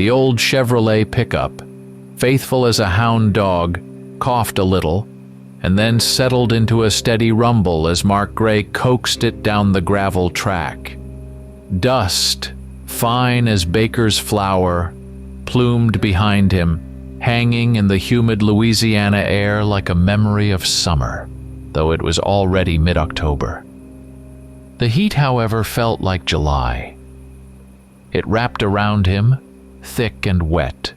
The old Chevrolet pickup, faithful as a hound dog, coughed a little, and then settled into a steady rumble as Mark Gray coaxed it down the gravel track. Dust, fine as baker's flour, plumed behind him, hanging in the humid Louisiana air like a memory of summer, though it was already mid-October. The heat, however, felt like July. It wrapped around him, thick and wet,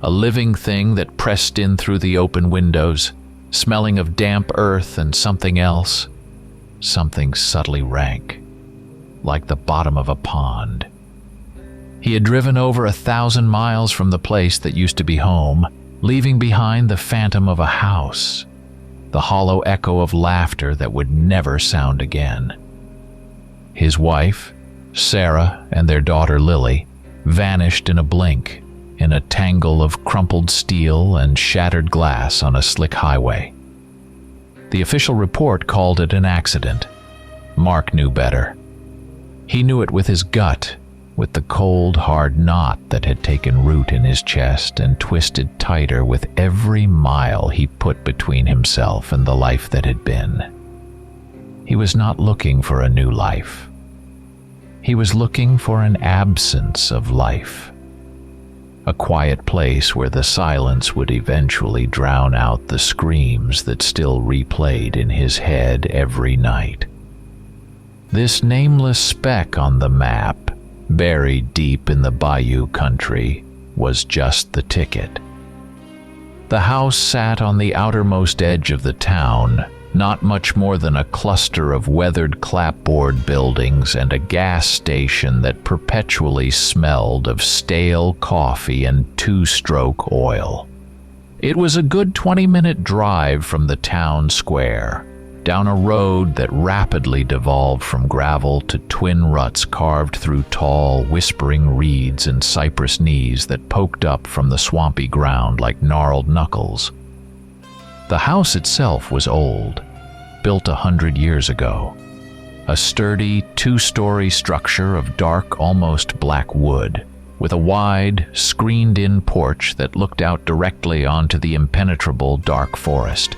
a living thing that pressed in through the open windows, smelling of damp earth and something else, something subtly rank, like the bottom of a pond. He had driven over 1,000 miles from the place that used to be home, leaving behind the phantom of a house, the hollow echo of laughter that would never sound again. His wife, Sarah, and their daughter Lily vanished in a blink, in a tangle of crumpled steel and shattered glass on a slick highway. The official report called it an accident. Mark knew better. He knew it with his gut, with the cold, hard knot that had taken root in his chest and twisted tighter with every mile he put between himself and the life that had been. He was not looking for a new life. He was looking for an absence of life. A quiet place where the silence would eventually drown out the screams that still replayed in his head every night. This nameless speck on the map, buried deep in the bayou country, was just the ticket. The house sat on the outermost edge of the town, not much more than a cluster of weathered clapboard buildings and a gas station that perpetually smelled of stale coffee and two-stroke oil. It was a good 20-minute drive from the town square, down a road that rapidly devolved from gravel to twin ruts carved through tall, whispering reeds and cypress knees that poked up from the swampy ground like gnarled knuckles. The house itself was old, built 100 years ago. A sturdy, two-story structure of dark, almost black wood, with a wide, screened-in porch that looked out directly onto the impenetrable dark forest.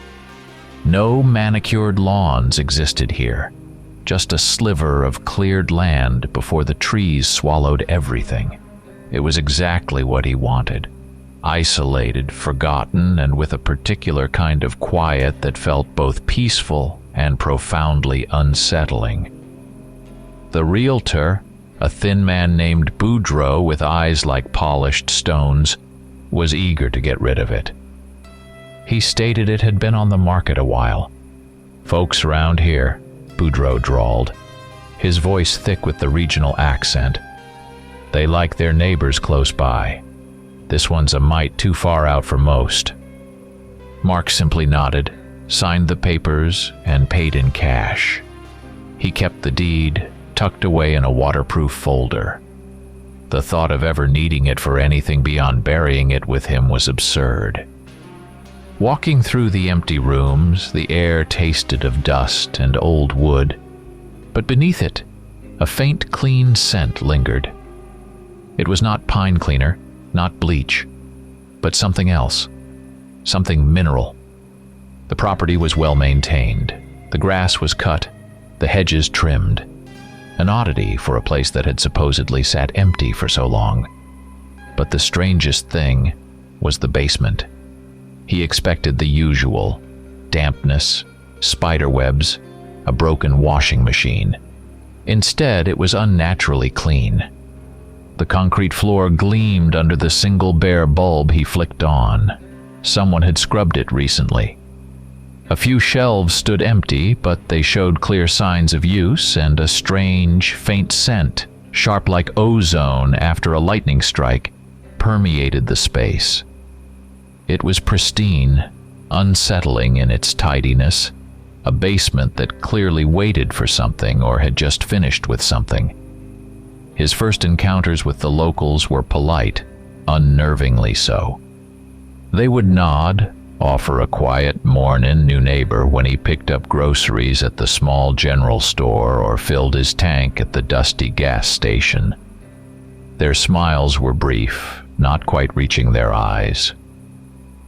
No manicured lawns existed here, just a sliver of cleared land before the trees swallowed everything. It was exactly what he wanted. Isolated, forgotten, and with a particular kind of quiet that felt both peaceful and profoundly unsettling. The realtor, a thin man named Boudreaux with eyes like polished stones, was eager to get rid of it. He stated it had been on the market a while. "Folks around here," Boudreaux drawled, his voice thick with the regional accent, "they like their neighbors close by. This one's a mite too far out for most." Mark simply nodded, signed the papers, and paid in cash. He kept the deed tucked away in a waterproof folder. The thought of ever needing it for anything beyond burying it with him was absurd. Walking through the empty rooms, the air tasted of dust and old wood, but beneath it, a faint, clean scent lingered. It was not pine cleaner, not bleach, but something else, something mineral. The property was well maintained. The grass was cut, the hedges trimmed. An oddity for a place that had supposedly sat empty for so long. But the strangest thing was the basement. He expected the usual: dampness, spider webs, a broken washing machine. Instead, it was unnaturally clean. The concrete floor gleamed under the single bare bulb he flicked on. Someone had scrubbed it recently. A few shelves stood empty, but they showed clear signs of use, and a strange, faint scent, sharp like ozone after a lightning strike, permeated the space. It was pristine, unsettling in its tidiness, a basement that clearly waited for something or had just finished with something. His first encounters with the locals were polite, unnervingly so. They would nod, offer a quiet "mornin', new neighbor" when he picked up groceries at the small general store or filled his tank at the dusty gas station. Their smiles were brief, not quite reaching their eyes.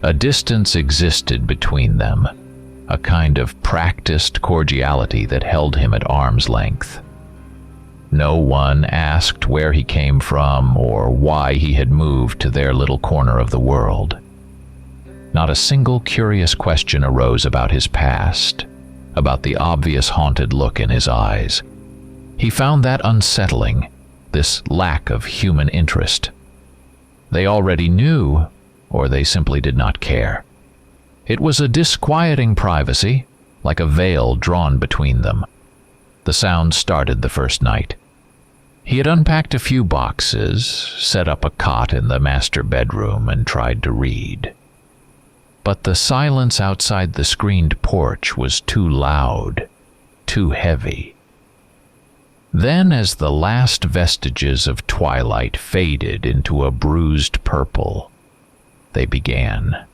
A distance existed between them, a kind of practiced cordiality that held him at arm's length. No one asked where he came from or why he had moved to their little corner of the world. Not a single curious question arose about his past, about the obvious haunted look in his eyes. He found that unsettling, this lack of human interest. They already knew, or they simply did not care. It was a disquieting privacy, like a veil drawn between them. The sound started the first night. He had unpacked a few boxes, set up a cot in the master bedroom, and tried to read. But the silence outside the screened porch was too loud, too heavy. Then, as the last vestiges of twilight faded into a bruised purple, they began.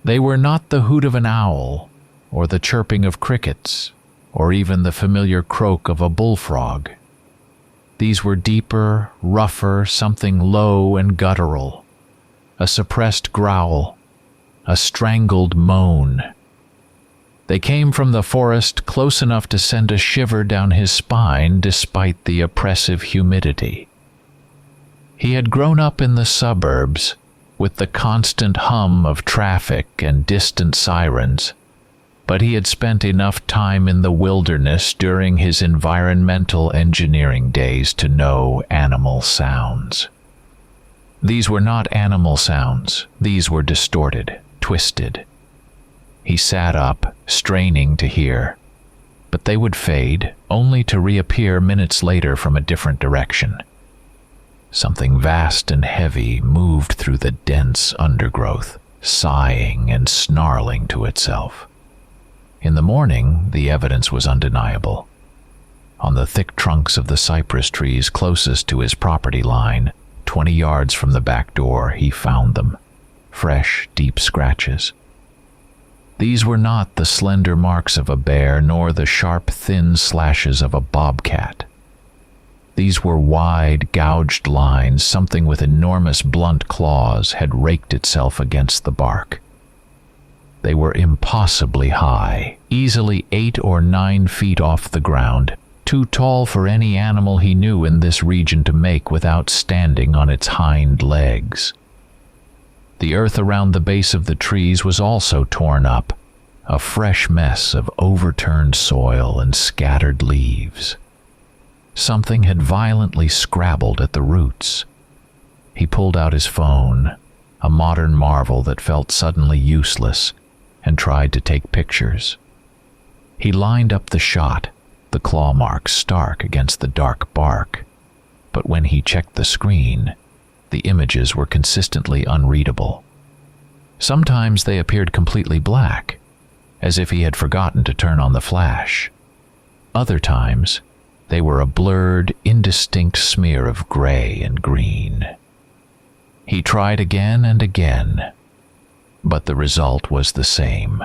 They were not the hoot of an owl, or the chirping of crickets, or even the familiar croak of a bullfrog. These were deeper, rougher, something low and guttural, a suppressed growl, a strangled moan. They came from the forest close enough to send a shiver down his spine despite the oppressive humidity. He had grown up in the suburbs, with the constant hum of traffic and distant sirens, but he had spent enough time in the wilderness during his environmental engineering days to know animal sounds. These were not animal sounds. These were distorted, twisted. He sat up, straining to hear, but they would fade, only to reappear minutes later from a different direction. Something vast and heavy moved through the dense undergrowth, sighing and snarling to itself. In the morning, the evidence was undeniable. On the thick trunks of the cypress trees closest to his property line, 20 yards from the back door, he found them. Fresh, deep scratches. These were not the slender marks of a bear, nor the sharp, thin slashes of a bobcat. These were wide, gouged lines. Something with enormous, blunt claws had raked itself against the bark. They were impossibly high, easily 8 or 9 feet off the ground, too tall for any animal he knew in this region to make without standing on its hind legs. The earth around the base of the trees was also torn up, a fresh mess of overturned soil and scattered leaves. Something had violently scrabbled at the roots. He pulled out his phone, a modern marvel that felt suddenly useless, and tried to take pictures. He lined up the shot, the claw marks stark against the dark bark, but when he checked the screen, the images were consistently unreadable. Sometimes they appeared completely black, as if he had forgotten to turn on the flash. Other times, they were a blurred, indistinct smear of gray and green. He tried again and again, but the result was the same.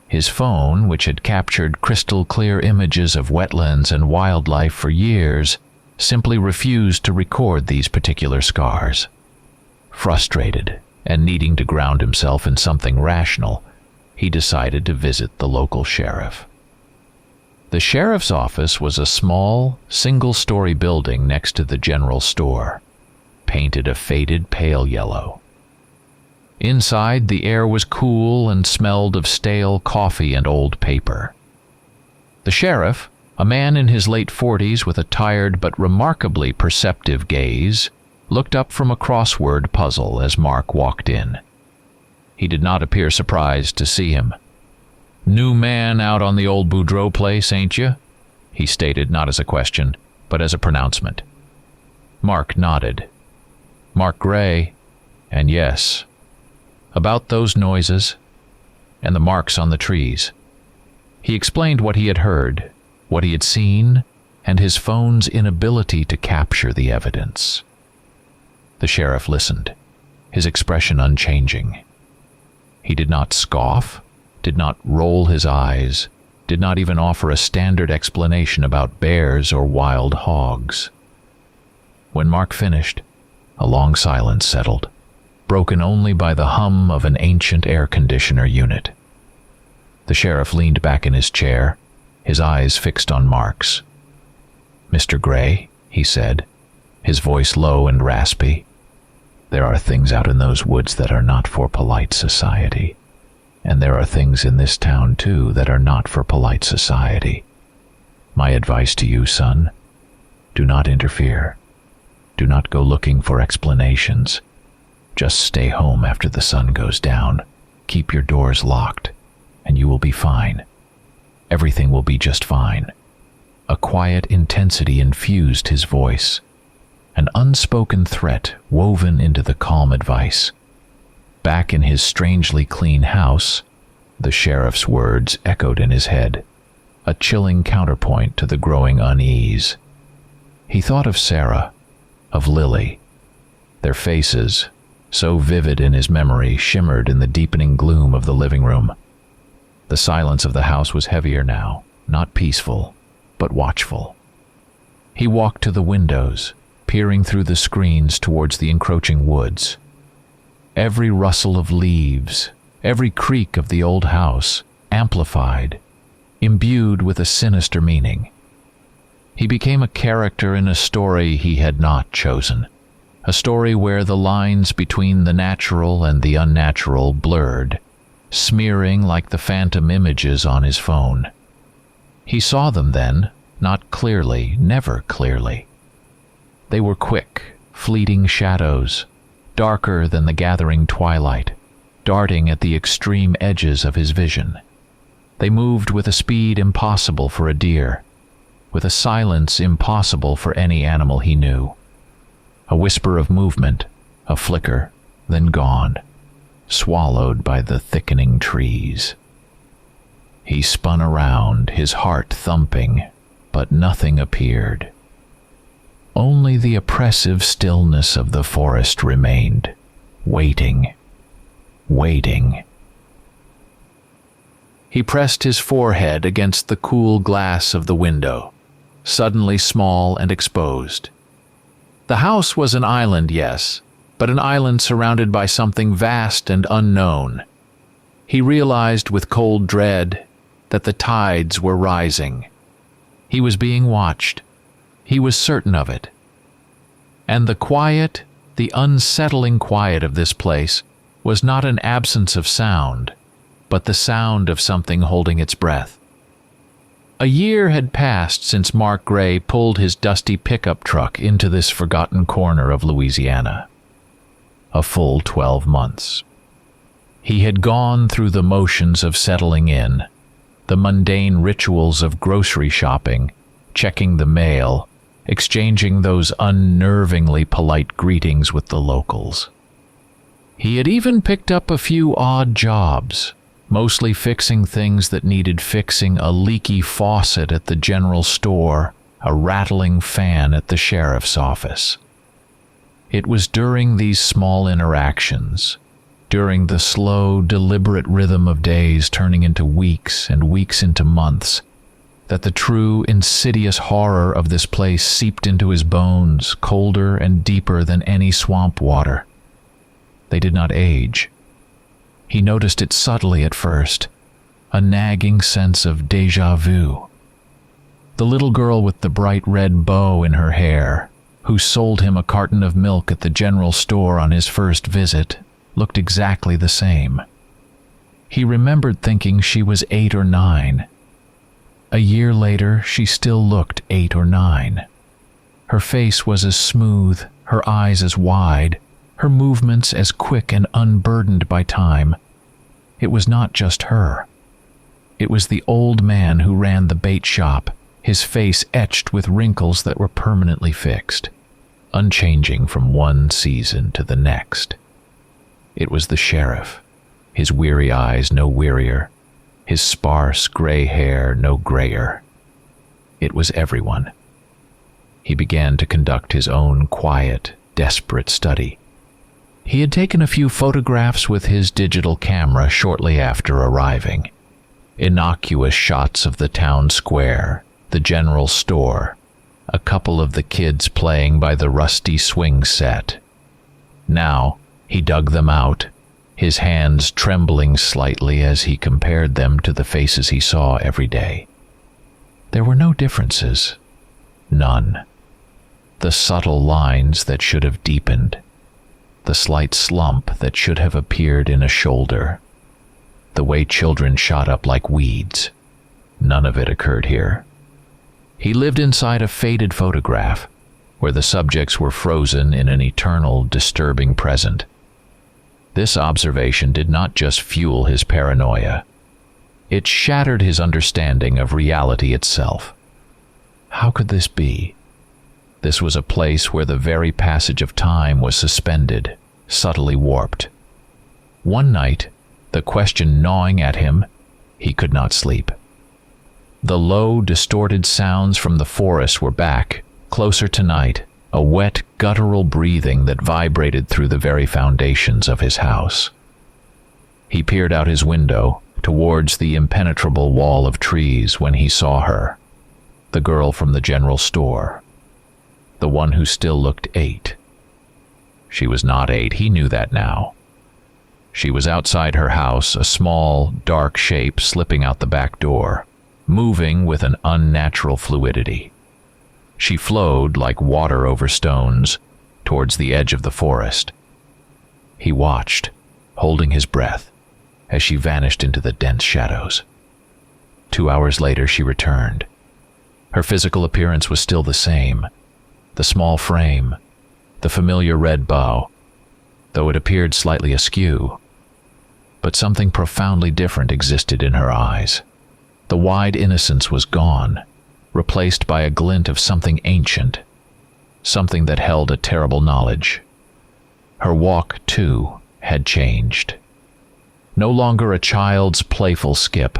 His phone, which had captured crystal-clear images of wetlands and wildlife for years, simply refused to record these particular scars. Frustrated and needing to ground himself in something rational, he decided to visit the local sheriff. The sheriff's office was a small, single-story building next to the general store, painted a faded pale yellow. Inside, the air was cool and smelled of stale coffee and old paper. The sheriff, a man in his late 40s with a tired but remarkably perceptive gaze, looked up from a crossword puzzle as Mark walked in. He did not appear surprised to see him. "New man out on the old Boudreaux place, ain't you?" he stated, not as a question, but as a pronouncement. Mark nodded. Mark Gray, and yes, about those noises and the marks on the trees. He explained what he had heard, what he had seen, and his phone's inability to capture the evidence. The sheriff listened, his expression unchanging. He did not scoff, did not roll his eyes, did not even offer a standard explanation about bears or wild hogs. When Mark finished, A long silence settled, broken only by the hum of an ancient air conditioner unit. The sheriff leaned back in his chair, his eyes fixed on Mark's. "Mr. Gray," he said, his voice low and raspy, "there are things out in those woods that are not for polite society. And there are things in this town, too, that are not for polite society. My advice to you, son, do not interfere. Do not go looking for explanations. Just stay home after the sun goes down. Keep your doors locked, and you will be fine. Everything will be just fine." A quiet intensity infused his voice, an unspoken threat woven into the calm advice. Back in his strangely clean house, the sheriff's words echoed in his head, a chilling counterpoint to the growing unease. He thought of Sarah, of Lily. Their faces, so vivid in his memory, shimmered in the deepening gloom of the living room. The silence of the house was heavier now, not peaceful, but watchful. He walked to the windows, peering through the screens towards the encroaching woods. Every rustle of leaves, every creak of the old house, amplified, imbued with a sinister meaning. He became a character in a story he had not chosen, a story where the lines between the natural and the unnatural blurred, smearing like the phantom images on his phone. He saw them then, not clearly, never clearly. They were quick, fleeting shadows, darker than the gathering twilight, darting at the extreme edges of his vision. They moved with a speed impossible for a deer, with a silence impossible for any animal he knew. A whisper of movement, a flicker, then gone, swallowed by the thickening trees. He spun around, his heart thumping, but nothing appeared. Only the oppressive stillness of the forest remained, waiting, waiting. He pressed his forehead against the cool glass of the window, suddenly small and exposed. The house was an island, yes, but an island surrounded by something vast and unknown. He realized with cold dread that the tides were rising. He was being watched. He was certain of it. And the quiet, the unsettling quiet of this place was not an absence of sound, but the sound of something holding its breath. A year had passed since Mark Gray pulled his dusty pickup truck into this forgotten corner of Louisiana. A full 12 months. He had gone through the motions of settling in, the mundane rituals of grocery shopping, checking the mail, exchanging those unnervingly polite greetings with the locals. He had even picked up a few odd jobs, mostly fixing things that needed fixing: a leaky faucet at the general store, a rattling fan at the sheriff's office. It was during these small interactions, during the slow, deliberate rhythm of days turning into weeks and weeks into months, that the true, insidious horror of this place seeped into his bones, colder and deeper than any swamp water. They did not age. He noticed it subtly at first, a nagging sense of déjà vu. The little girl with the bright red bow in her hair, who sold him a carton of milk at the general store on his first visit, looked exactly the same. He remembered thinking she was 8 or 9. A year later, she still looked 8 or 9. Her face was as smooth, her eyes as wide, her movements as quick and unburdened by time. It was not just her. It was the old man who ran the bait shop, his face etched with wrinkles that were permanently fixed, unchanging from one season to the next. It was the sheriff, his weary eyes no wearier, his sparse gray hair no grayer. It was everyone. He began to conduct his own quiet, desperate study. He had taken a few photographs with his digital camera shortly after arriving. Innocuous shots of the town square, the general store, a couple of the kids playing by the rusty swing set, Now he dug them out, his hands trembling slightly as he compared them to the faces he saw every day. There were no differences. None. The subtle lines that should have deepened, the slight slump that should have appeared in a shoulder, the way children shot up like weeds, none of it occurred here. He lived inside a faded photograph, where the subjects were frozen in an eternal, disturbing present. This observation did not just fuel his paranoia. It shattered his understanding of reality itself. How could this be? This was a place where the very passage of time was suspended, subtly warped. One night, the question gnawing at him, he could not sleep. The low, distorted sounds from the forest were back, closer tonight, a wet, guttural breathing that vibrated through the very foundations of his house. He peered out his window towards the impenetrable wall of trees when he saw her, the girl from the general store, the one who still looked 8. She was not 8, he knew that now. She was outside her house, a small, dark shape slipping out the back door, moving with an unnatural fluidity. She flowed like water over stones towards the edge of the forest. He watched, holding his breath, as she vanished into the dense shadows. 2 hours later she returned. Her physical appearance was still the same. The small frame, the familiar red bow, though it appeared slightly askew. But something profoundly different existed in her eyes. The wide innocence was gone, replaced by a glint of something ancient, something that held a terrible knowledge. Her walk, too, had changed. No longer a child's playful skip,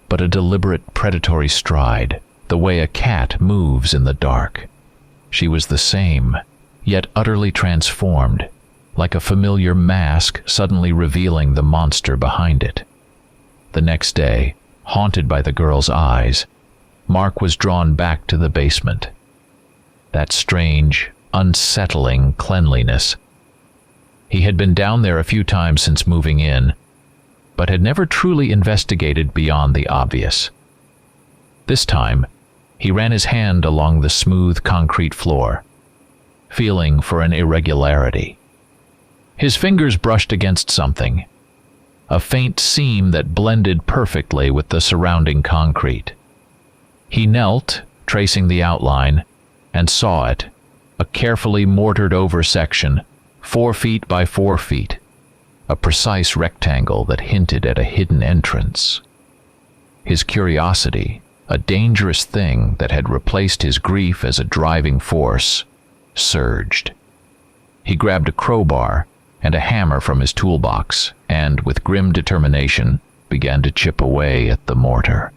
but a deliberate predatory stride, the way a cat moves in the dark. She was the same, yet utterly transformed, like a familiar mask suddenly revealing the monster behind it. The next day, haunted by the girl's eyes, Mark was drawn back to the basement. That strange, unsettling cleanliness. He had been down there a few times since moving in, but had never truly investigated beyond the obvious. This time, he ran his hand along the smooth concrete floor, feeling for an irregularity. His fingers brushed against something, a faint seam that blended perfectly with the surrounding concrete. He knelt, tracing the outline, and saw it, a carefully mortared-over section, 4 feet by 4 feet, a precise rectangle that hinted at a hidden entrance. His curiosity, a dangerous thing that had replaced his grief as a driving force, surged. He grabbed a crowbar and a hammer from his toolbox and, with grim determination, began to chip away at the mortar.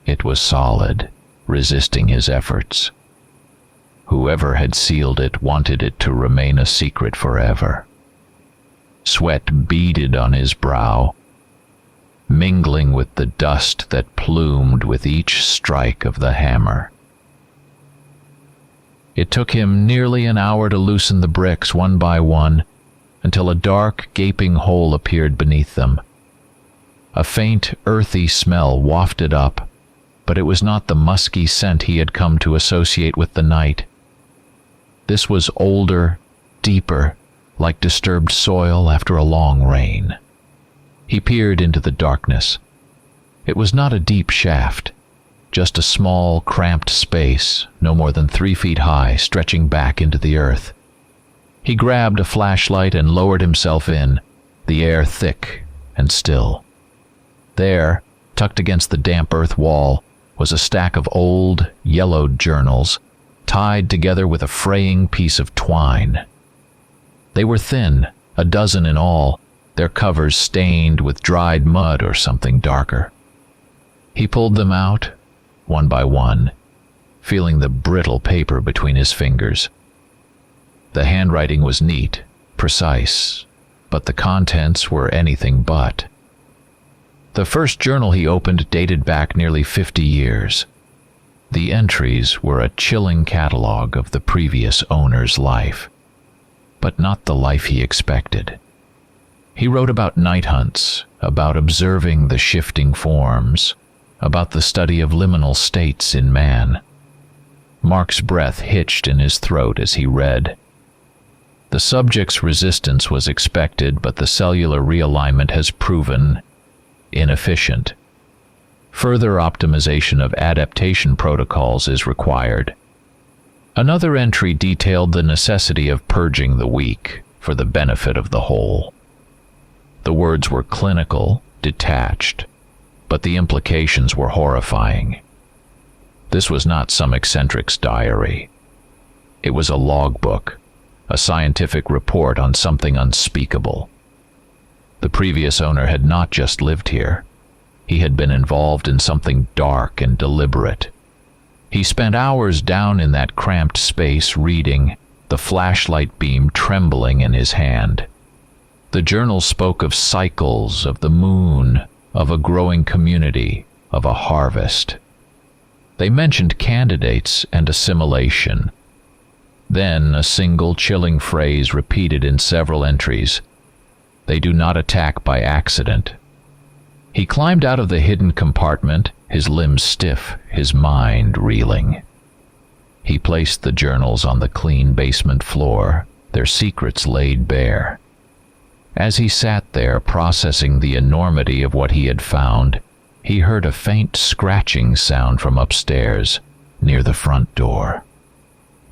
It was solid, resisting his efforts. Whoever had sealed it wanted it to remain a secret forever. Sweat beaded on his brow, mingling with the dust that plumed with each strike of the hammer. It took him nearly an hour to loosen the bricks one by one, until a dark, gaping hole appeared beneath them. A faint, earthy smell wafted up, but it was not the musky scent he had come to associate with the night. This was older, deeper, like disturbed soil after a long rain. He peered into the darkness. It was not a deep shaft, just a small, cramped space, no more than 3 feet high, stretching back into the earth. He grabbed a flashlight and lowered himself in, the air thick and still. There, tucked against the damp earth wall, was a stack of old, yellowed journals, tied together with a fraying piece of twine. They were thin, a dozen in all, their covers stained with dried mud or something darker. He pulled them out, one by one, feeling the brittle paper between his fingers. The handwriting was neat, precise, but the contents were anything but. The first journal he opened dated back nearly 50 years. The entries were a chilling catalogue of the previous owner's life. but not the life he expected. He wrote about night hunts, about observing the shifting forms, about the study of liminal states in man. Mark's breath hitched in his throat as he read. The subject's resistance was expected, but the cellular realignment has proven inefficient. Further optimization of adaptation protocols is required. Another entry detailed the necessity of purging the weak for the benefit of the whole. The words were clinical, detached, but the implications were horrifying. This was not some eccentric's diary. It was a logbook, a scientific report on something unspeakable. The previous owner had not just lived here. He had been involved in something dark and deliberate. He spent hours down in that cramped space reading, the flashlight beam trembling in his hand. The journal spoke of cycles, of the moon, of a growing community, of a harvest. They mentioned candidates and assimilation. Then a single chilling phrase repeated in several entries. They do not attack by accident. He climbed out of the hidden compartment, his limbs stiff, his mind reeling. He placed the journals on the clean basement floor, their secrets laid bare. As he sat there processing the enormity of what he had found, he heard a faint scratching sound from upstairs, near the front door.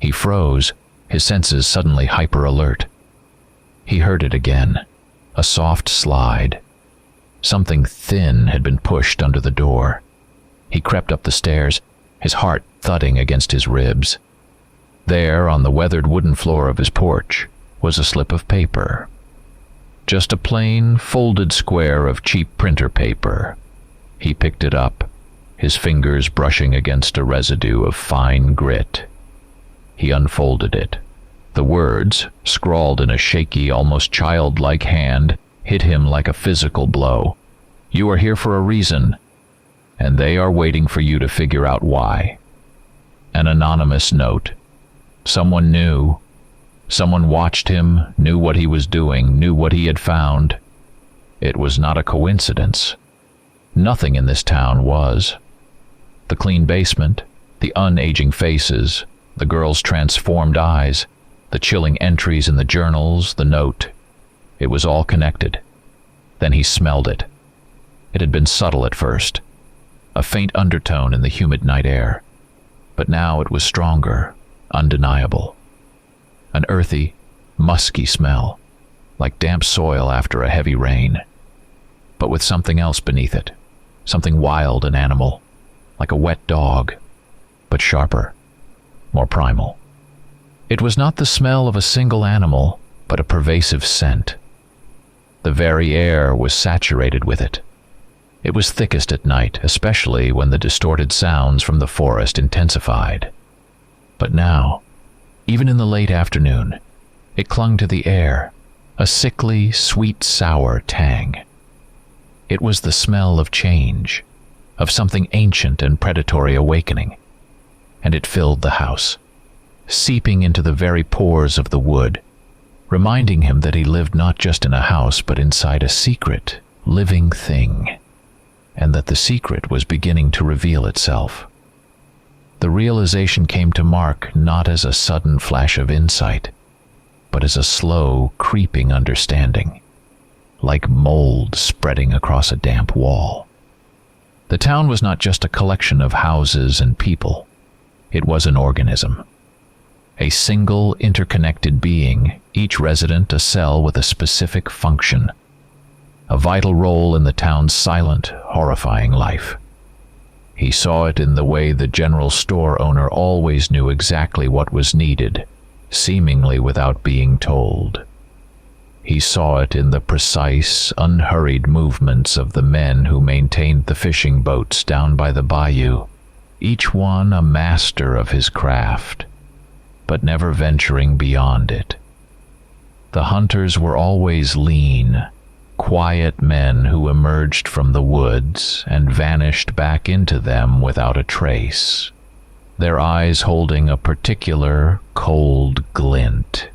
He froze, his senses suddenly hyper-alert. He heard it again, a soft slide. Something thin had been pushed under the door. He crept up the stairs, his heart thudding against his ribs. There, on the weathered wooden floor of his porch, was a slip of paper. Just a plain, folded square of cheap printer paper. He picked it up, his fingers brushing against a residue of fine grit. He unfolded it. The words, scrawled in a shaky, almost childlike hand, hit him like a physical blow. You are here for a reason, and they are waiting for you to figure out why. An anonymous note. Someone knew. Someone watched him, knew what he was doing, knew what he had found. It was not a coincidence. Nothing in this town was. The clean basement, the unaging faces, the girl's transformed eyes, the chilling entries in the journals, the note. It was all connected. Then he smelled it. It had been subtle at first, a faint undertone in the humid night air. But now it was stronger, undeniable. An earthy, musky smell, like damp soil after a heavy rain, but with something else beneath it, something wild and animal, like a wet dog, but sharper, more primal. It was not the smell of a single animal, but a pervasive scent. The very air was saturated with it. It was thickest at night, especially when the distorted sounds from the forest intensified. But now, even in the late afternoon, it clung to the air, a sickly, sweet-sour tang. It was the smell of change, of something ancient and predatory awakening, and it filled the house, seeping into the very pores of the wood, reminding him that he lived not just in a house but inside a secret, living thing, and that the secret was beginning to reveal itself. The realization came to Mark not as a sudden flash of insight, but as a slow, creeping understanding, like mold spreading across a damp wall. The town was not just a collection of houses and people. It was an organism. A single, interconnected being, each resident a cell with a specific function, a vital role in the town's silent, horrifying life. He saw it in the way the general store owner always knew exactly what was needed, seemingly without being told. He saw it in the precise, unhurried movements of the men who maintained the fishing boats down by the bayou, each one a master of his craft, but never venturing beyond it. The hunters were always lean, quiet men who emerged from the woods and vanished back into them without a trace, their eyes holding a particular cold glint.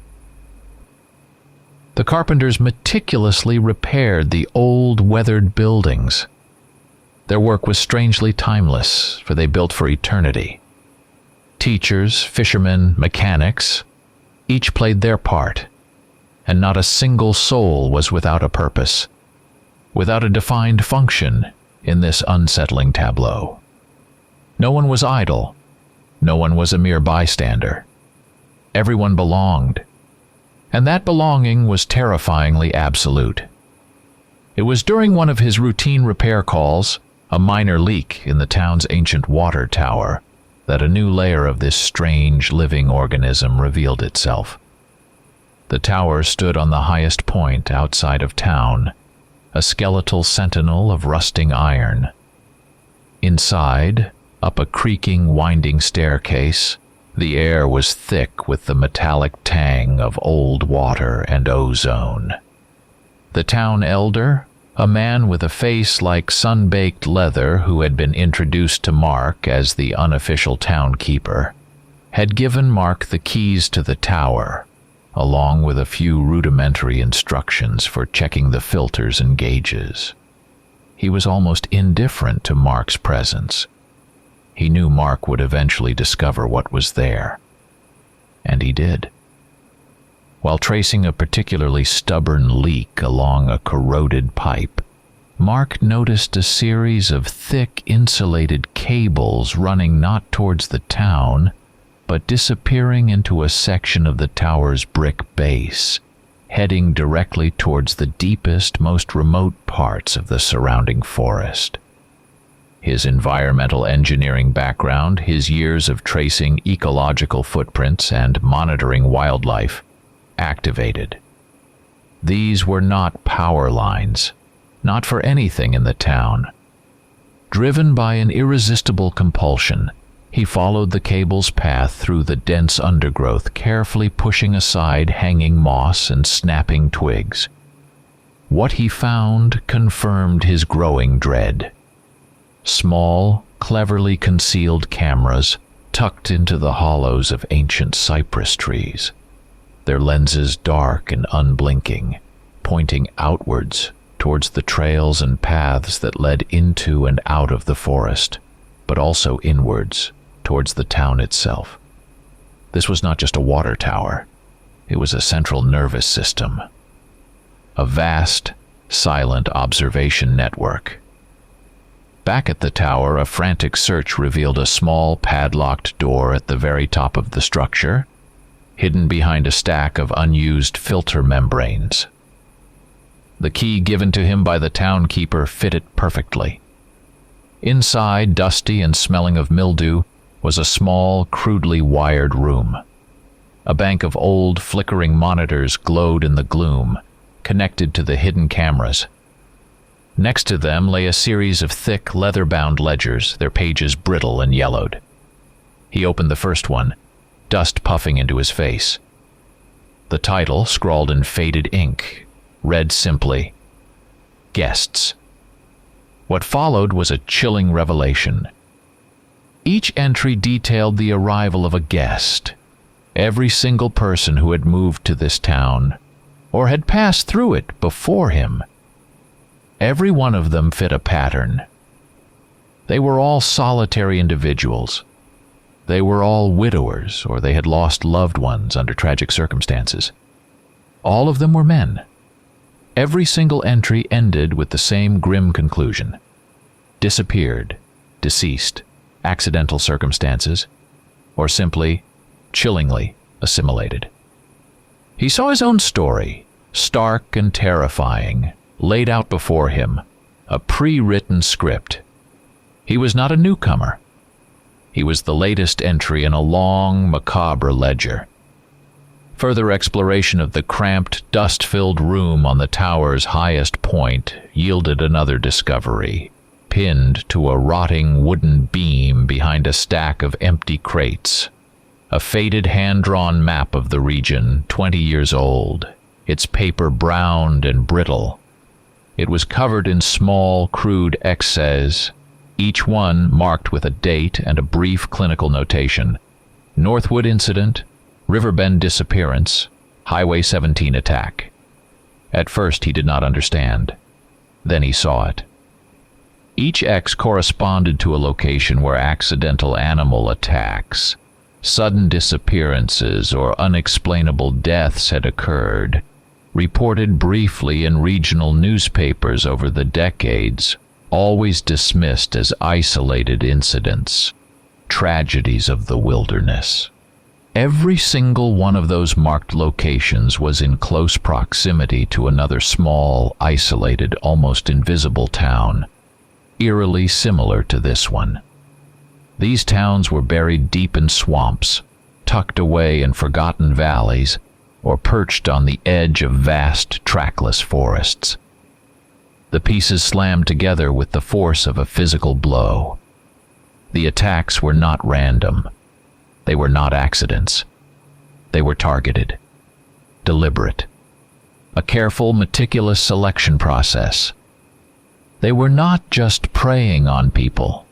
The carpenters meticulously repaired the old, weathered buildings. Their work was strangely timeless, for they built for eternity. Teachers, fishermen, mechanics, each played their part, and not a single soul was without a purpose, without a defined function in this unsettling tableau. No one was idle. No one was a mere bystander. Everyone belonged, and that belonging was terrifyingly absolute. It was during one of his routine repair calls, a minor leak in the town's ancient water tower, that a new layer of this strange living organism revealed itself. The tower stood on the highest point outside of town, a skeletal sentinel of rusting iron. Inside, up a creaking, winding staircase, the air was thick with the metallic tang of old water and ozone. The town elder, a man with a face like sun-baked leather who had been introduced to Mark as the unofficial town keeper, had given Mark the keys to the tower, along with a few rudimentary instructions for checking the filters and gauges. He was almost indifferent to Mark's presence. He knew Mark would eventually discover what was there. And he did. While tracing a particularly stubborn leak along a corroded pipe, Mark noticed a series of thick insulated cables running not towards the town, but disappearing into a section of the tower's brick base, heading directly towards the deepest, most remote parts of the surrounding forest. His environmental engineering background, his years of tracing ecological footprints and monitoring wildlife, activated. These were not power lines, not for anything in the town. Driven by an irresistible compulsion, he followed the cable's path through the dense undergrowth, carefully pushing aside hanging moss and snapping twigs. What he found confirmed his growing dread. Small, cleverly concealed cameras tucked into the hollows of ancient cypress trees, their lenses dark and unblinking, pointing outwards towards the trails and paths that led into and out of the forest, but also inwards towards the town itself. This was not just a water tower. It was a central nervous system, a vast, silent observation network. Back at the tower, a frantic search revealed a small, padlocked door at the very top of the structure, hidden behind a stack of unused filter membranes. The key given to him by the town keeper fit it perfectly. Inside, dusty and smelling of mildew, was a small, crudely wired room. A bank of old, flickering monitors glowed in the gloom, connected to the hidden cameras. Next to them lay a series of thick, leather-bound ledgers, their pages brittle and yellowed. He opened the first one, dust puffing into his face. The title, scrawled in faded ink, read simply, "Guests." What followed was a chilling revelation. Each entry detailed the arrival of a guest, every single person who had moved to this town, or had passed through it before him. Every one of them fit a pattern. They were all solitary individuals. They were all widowers, or they had lost loved ones under tragic circumstances. All of them were men. Every single entry ended with the same grim conclusion: disappeared, deceased, accidental circumstances, or simply, chillingly assimilated. He saw his own story, stark and terrifying, laid out before him, a pre-written script. He was not a newcomer. He was the latest entry in a long, macabre ledger. Further exploration of the cramped, dust-filled room on the tower's highest point yielded another discovery, pinned to a rotting wooden beam behind a stack of empty crates. A faded hand-drawn map of the region, 20 years old, its paper browned and brittle. It was covered in small, crude X's, each one marked with a date and a brief clinical notation: Northwood incident, Riverbend disappearance, Highway 17 attack. At first he did not understand. Then he saw it. Each X corresponded to a location where accidental animal attacks, sudden disappearances, or unexplainable deaths had occurred, reported briefly in regional newspapers over the decades, always dismissed as isolated incidents, tragedies of the wilderness. Every single one of those marked locations was in close proximity to another small, isolated, almost invisible town, eerily similar to this one. These towns were buried deep in swamps, tucked away in forgotten valleys, or perched on the edge of vast, trackless forests. The pieces slammed together with the force of a physical blow. The attacks were not random. They were not accidents. They were targeted, deliberate, a careful, meticulous selection process. They were not just preying on people.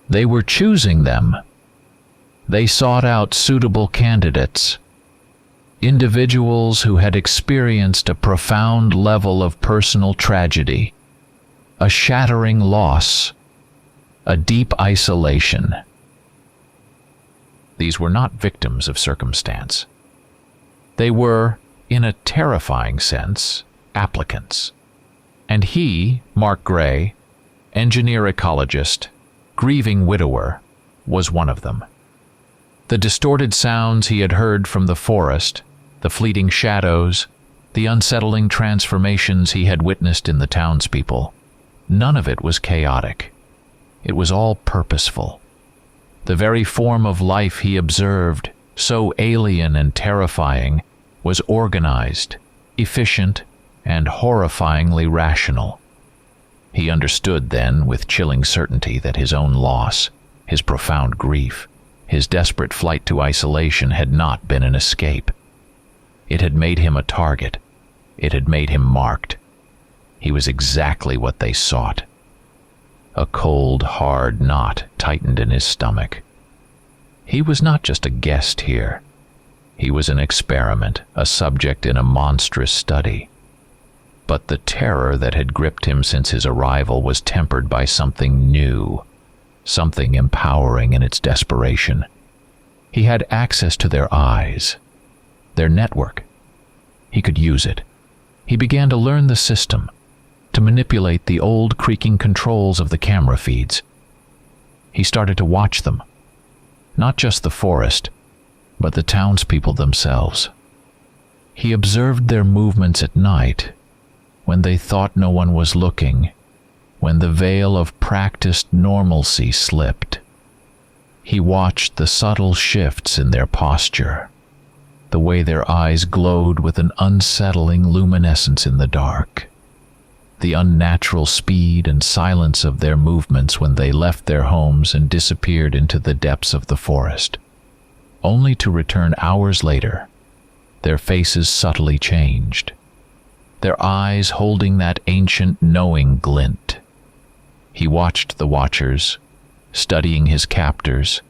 They were choosing them. They sought out suitable candidates, individuals who had experienced a profound level of personal tragedy, a shattering loss, a deep isolation. These were not victims of circumstance. They were, in a terrifying sense, applicants. And he, Mark Gray, engineer-ecologist, grieving widower, was one of them. The distorted sounds he had heard from the forest, the fleeting shadows, the unsettling transformations he had witnessed in the townspeople, none of it was chaotic. It was all purposeful. The very form of life he observed, so alien and terrifying, was organized, efficient, and horrifyingly rational. He understood then with chilling certainty that his own loss, his profound grief, his desperate flight to isolation had not been an escape. It had made him a target. It had made him marked. He was exactly what they sought. A cold, hard knot tightened in his stomach. He was not just a guest here. He was an experiment, a subject in a monstrous study. But the terror that had gripped him since his arrival was tempered by something new, something empowering in its desperation. He had access to their eyes, their network. He could use it. He began to learn the system, to manipulate the old creaking controls of the camera feeds. He started to watch them, not just the forest, but the townspeople themselves. He observed their movements at night, when they thought no one was looking, when the veil of practiced normalcy slipped. He watched the subtle shifts in their posture, the way their eyes glowed with an unsettling luminescence in the dark, the unnatural speed and silence of their movements when they left their homes and disappeared into the depths of the forest, only to return hours later, their faces subtly changed, their eyes holding that ancient knowing glint. He watched the watchers, studying his captors,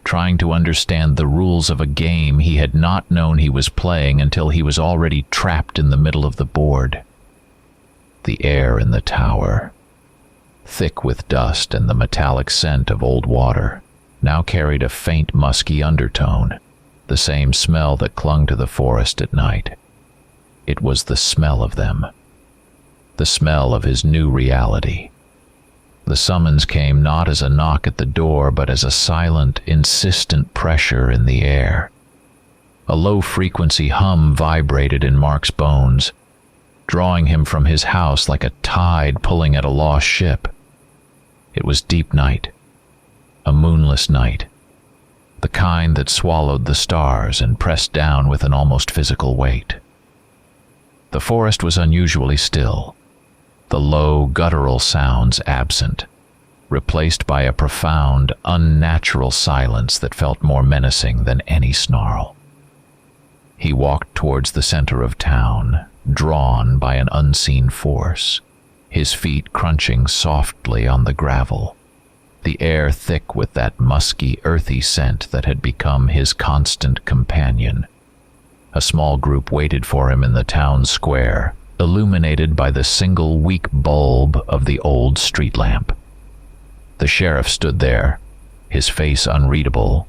trying to understand the rules of a game he had not known he was playing until he was already trapped in the middle of the board. The air in the tower, thick with dust and the metallic scent of old water, now carried a faint musky undertone, the same smell that clung to the forest at night. It was the smell of them, the smell of his new reality. The summons came not as a knock at the door, but as a silent, insistent pressure in the air. A low-frequency hum vibrated in Mark's bones, drawing him from his house like a tide pulling at a lost ship. It was deep night, a moonless night, the kind that swallowed the stars and pressed down with an almost physical weight. The forest was unusually still, the low, guttural sounds absent, replaced by a profound, unnatural silence that felt more menacing than any snarl. He walked towards the center of town, drawn by an unseen force, his feet crunching softly on the gravel, the air thick with that musky, earthy scent that had become his constant companion. A small group waited for him in the town square, illuminated by the single weak bulb of the old street lamp. The sheriff stood there, his face unreadable,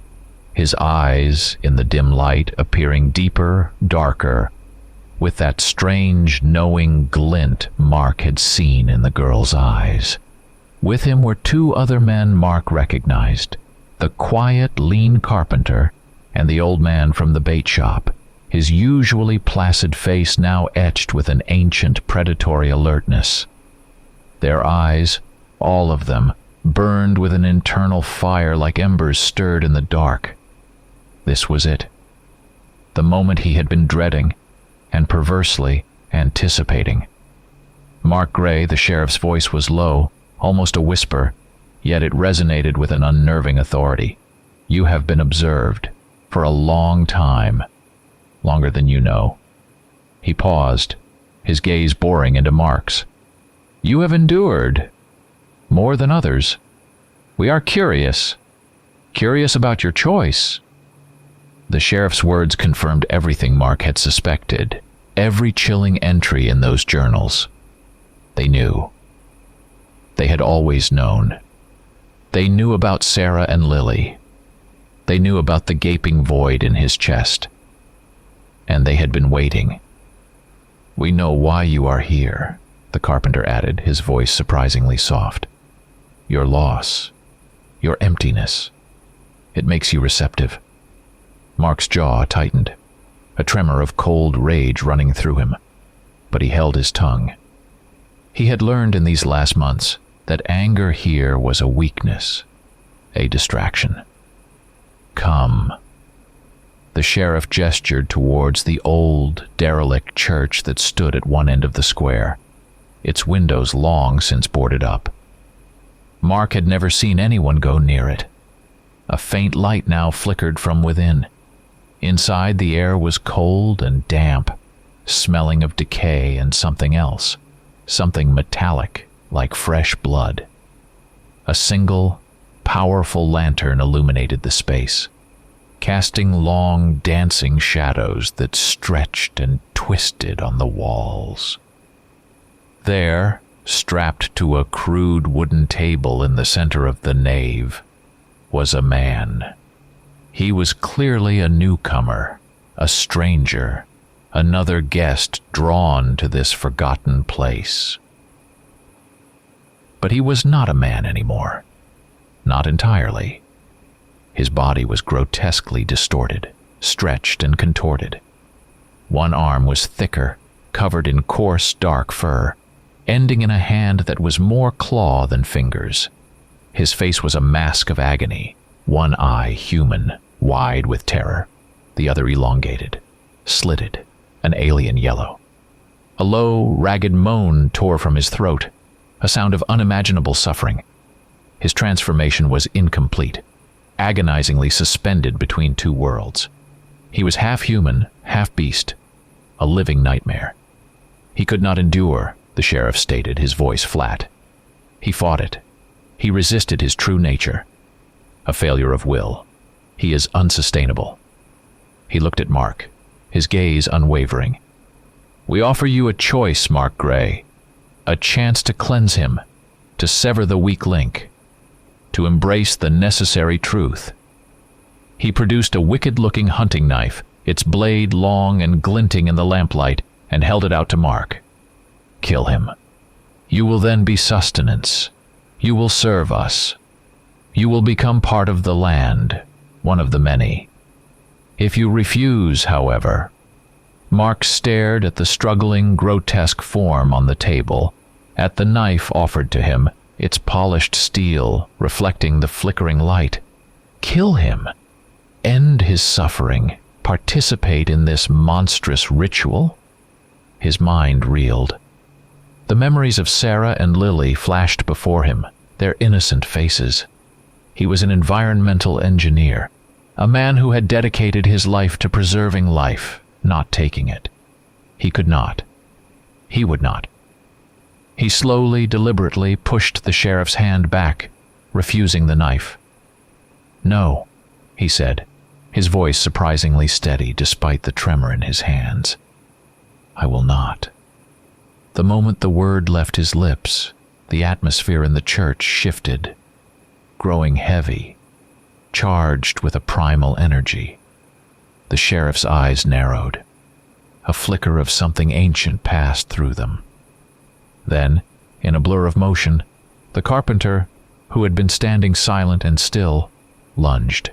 his eyes in the dim light appearing deeper, darker, with that strange, knowing glint Mark had seen in the girl's eyes. With him were two other men Mark recognized, the quiet, lean carpenter and the old man from the bait shop, his usually placid face now etched with an ancient predatory alertness. Their eyes, all of them, burned with an internal fire like embers stirred in the dark. This was it. The moment he had been dreading and perversely anticipating. Mark Gray, the sheriff's voice was low, almost a whisper, yet it resonated with an unnerving authority. You have been observed for a long time, longer than you know. He paused, his gaze boring into Mark's. You have endured more than others. We are curious about your choice. The sheriff's words confirmed everything Mark had suspected, every chilling entry in those journals. They knew. They had always known. They knew about Sarah and Lily. They knew about the gaping void in his chest. And they had been waiting. We know why you are here, the carpenter added, his voice surprisingly soft. Your loss, your emptiness. It makes you receptive. Mark's jaw tightened, a tremor of cold rage running through him, but he held his tongue. He had learned in these last months that anger here was a weakness, a distraction. Come. The sheriff gestured towards the old, derelict church that stood at one end of the square, its windows long since boarded up. Mark had never seen anyone go near it. A faint light now flickered from within. Inside, the air was cold and damp, smelling of decay and something else, something metallic, like fresh blood. A single, powerful lantern illuminated the space, casting long, dancing shadows that stretched and twisted on the walls. There, strapped to a crude wooden table in the center of the nave, was a man. He was clearly a newcomer, a stranger, another guest drawn to this forgotten place. But he was not a man anymore. Not entirely. His body was grotesquely distorted, stretched and contorted. One arm was thicker, covered in coarse, dark fur, ending in a hand that was more claw than fingers. His face was a mask of agony, one eye human, wide with terror, the other elongated, slitted, an alien yellow. A low, ragged moan tore from his throat, a sound of unimaginable suffering. His transformation was incomplete, agonizingly suspended between two worlds. He was half human, half beast, a living nightmare. He could not endure, the sheriff stated, his voice flat. He fought it. He resisted his true nature. A failure of will. He is unsustainable. He looked at Mark, his gaze unwavering. We offer you a choice, Mark Gray. A chance to cleanse him, to sever the weak link, to embrace the necessary truth. He produced a wicked-looking hunting knife, its blade long and glinting in the lamplight, and held it out to Mark. Kill him. You will then be sustenance. You will serve us. You will become part of the land, one of the many. If you refuse, however— Mark stared at the struggling, grotesque form on the table, at the knife offered to him, its polished steel reflecting the flickering light. Kill him. End his suffering. Participate in this monstrous ritual? His mind reeled. The memories of Sarah and Lily flashed before him, their innocent faces. He was an environmental engineer, a man who had dedicated his life to preserving life, not taking it. He could not. He would not. He slowly, deliberately pushed the sheriff's hand back, refusing the knife. No, he said, his voice surprisingly steady despite the tremor in his hands. I will not. The moment the word left his lips, the atmosphere in the church shifted, growing heavy, charged with a primal energy. The sheriff's eyes narrowed. A flicker of something ancient passed through them. Then, in a blur of motion, the carpenter, who had been standing silent and still, lunged.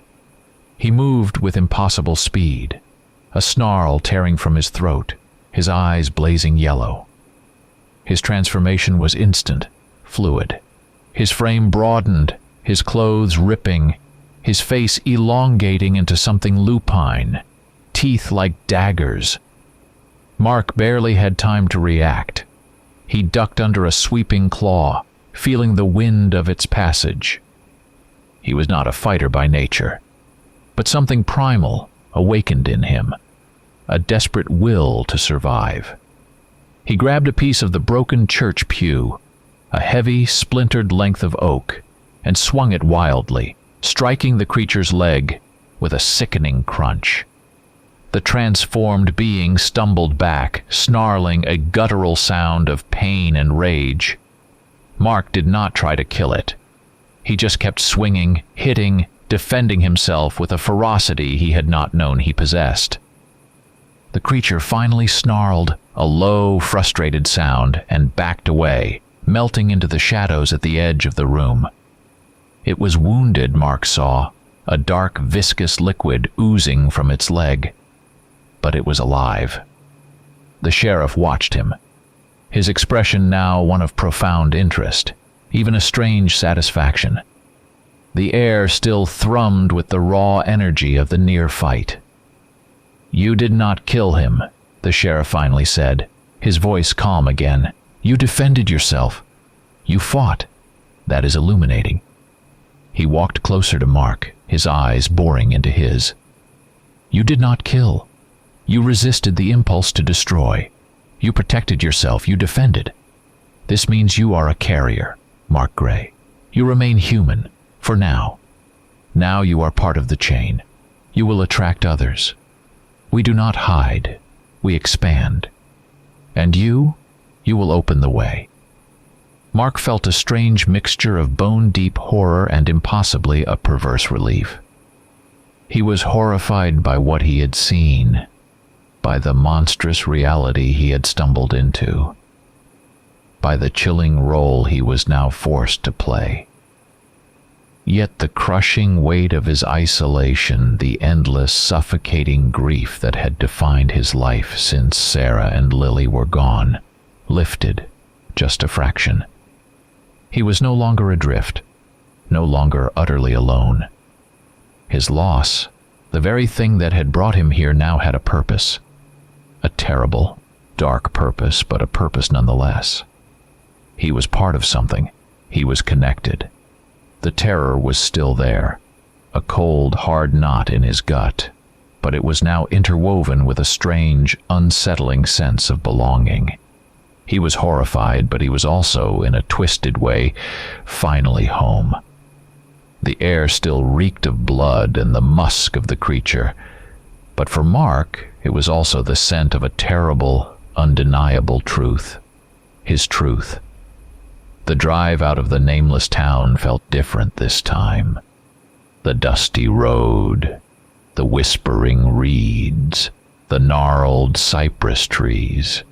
He moved with impossible speed, a snarl tearing from his throat, his eyes blazing yellow. His transformation was instant, fluid. His frame broadened, his clothes ripping, his face elongating into something lupine, teeth like daggers. Mark barely had time to react. He ducked under a sweeping claw, feeling the wind of its passage. He was not a fighter by nature, but something primal awakened in him, a desperate will to survive. He grabbed a piece of the broken church pew, a heavy, splintered length of oak, and swung it wildly, striking the creature's leg with a sickening crunch. The transformed being stumbled back, snarling a guttural sound of pain and rage. Mark did not try to kill it. He just kept swinging, hitting, defending himself with a ferocity he had not known he possessed. The creature finally snarled, a low, frustrated sound, and backed away, melting into the shadows at the edge of the room. It was wounded, Mark saw, a dark, viscous liquid oozing from its leg. But it was alive. The sheriff watched him, his expression now one of profound interest, even a strange satisfaction. The air still thrummed with the raw energy of the near fight. "You did not kill him," the sheriff finally said, his voice calm again. "You defended yourself. You fought. That is illuminating." He walked closer to Mark, his eyes boring into his. "You did not kill. You resisted the impulse to destroy. You protected yourself. You defended. This means you are a carrier, Mark Gray. You remain human, for now. Now you are part of the chain. You will attract others. We do not hide. We expand. And you will open the way." Mark felt a strange mixture of bone-deep horror and impossibly a perverse relief. He was horrified by what he had seen, by the monstrous reality he had stumbled into, by the chilling role he was now forced to play. Yet the crushing weight of his isolation, the endless, suffocating grief that had defined his life since Sarah and Lily were gone, lifted just a fraction. He was no longer adrift, no longer utterly alone. His loss, the very thing that had brought him here, now had a purpose. A terrible, dark purpose, but a purpose nonetheless. He was part of something. He was connected. The terror was still there, a cold, hard knot in his gut, but it was now interwoven with a strange, unsettling sense of belonging. He was horrified, but he was also, in a twisted way, finally home. The air still reeked of blood and the musk of the creature, but for Mark, it was also the scent of a terrible, undeniable truth. His truth. The drive out of the nameless town felt different this time. The dusty road, the whispering reeds, the gnarled cypress trees.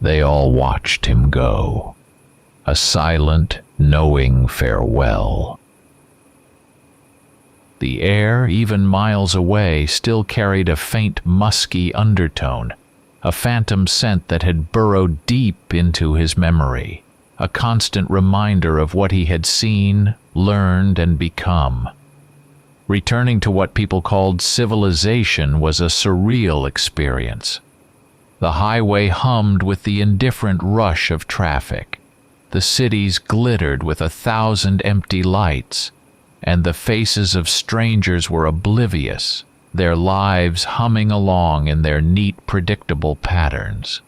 They all watched him go. A silent, knowing farewell. The air, even miles away, still carried a faint musky undertone, a phantom scent that had burrowed deep into his memory, a constant reminder of what he had seen, learned, and become. Returning to what people called civilization was a surreal experience. The highway hummed with the indifferent rush of traffic. The cities glittered with 1,000 empty lights, and the faces of strangers were oblivious, their lives humming along in their neat, predictable patterns.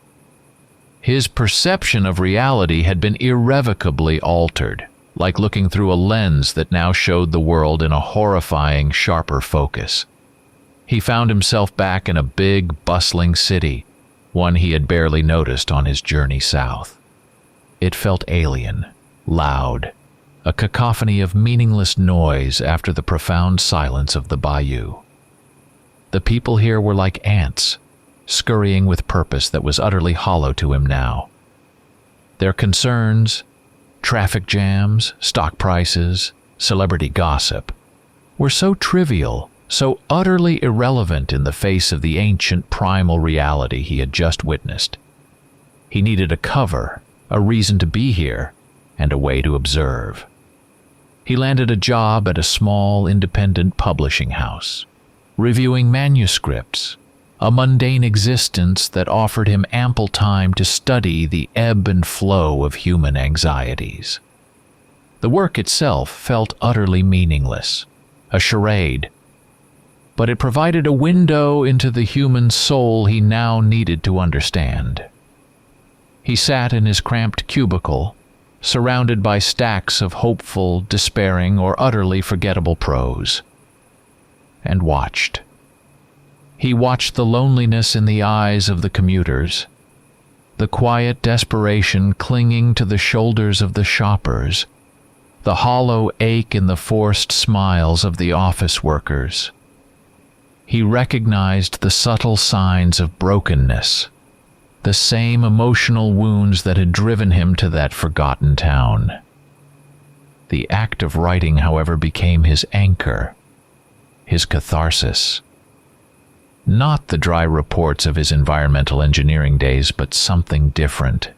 His perception of reality had been irrevocably altered, like looking through a lens that now showed the world in a horrifying, sharper focus. He found himself back in a big, bustling city, one he had barely noticed on his journey south. It felt alien, loud, a cacophony of meaningless noise after the profound silence of the bayou. The people here were like ants, scurrying with purpose that was utterly hollow to him now. Their concerns, traffic jams, stock prices, celebrity gossip, were so trivial, so utterly irrelevant in the face of the ancient primal reality he had just witnessed. He needed a cover, a reason to be here, and a way to observe. He landed a job at a small independent publishing house, reviewing manuscripts, a mundane existence that offered him ample time to study the ebb and flow of human anxieties. The work itself felt utterly meaningless, a charade, but it provided a window into the human soul he now needed to understand. He sat in his cramped cubicle, surrounded by stacks of hopeful, despairing, or utterly forgettable prose, and watched. He watched the loneliness in the eyes of the commuters, the quiet desperation clinging to the shoulders of the shoppers, the hollow ache in the forced smiles of the office workers. He recognized the subtle signs of brokenness, the same emotional wounds that had driven him to that forgotten town. The act of writing, however, became his anchor, his catharsis. Not the dry reports of his environmental engineering days, but something different.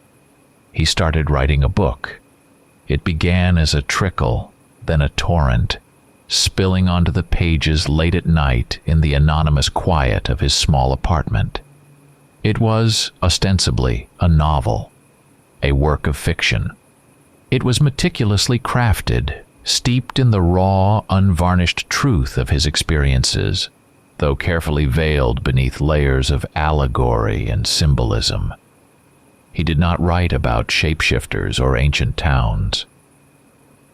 He started writing a book. It began as a trickle, then a torrent, spilling onto the pages late at night in the anonymous quiet of his small apartment. It was, ostensibly, a novel, a work of fiction. It was meticulously crafted, steeped in the raw, unvarnished truth of his experiences, though carefully veiled beneath layers of allegory and symbolism. He did not write about shapeshifters or ancient towns.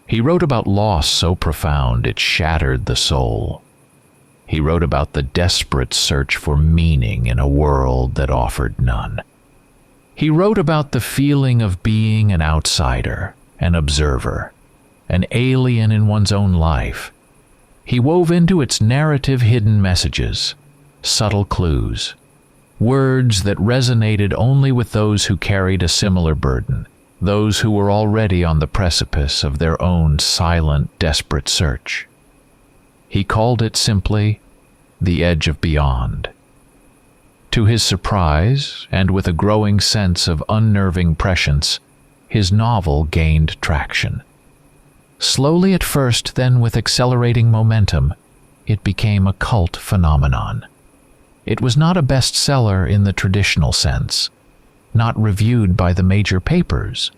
He wrote about loss so profound it shattered the soul. He wrote about the desperate search for meaning in a world that offered none. He wrote about the feeling of being an outsider, an observer, an alien in one's own life. He wove into its narrative hidden messages, subtle clues, words that resonated only with those who carried a similar burden, those who were already on the precipice of their own silent, desperate search. He called it simply The Edge of Beyond. To his surprise, and with a growing sense of unnerving prescience, his novel gained traction. Slowly at first, then with accelerating momentum, it became a cult phenomenon. It was not a bestseller in the traditional sense, not reviewed by the major papers,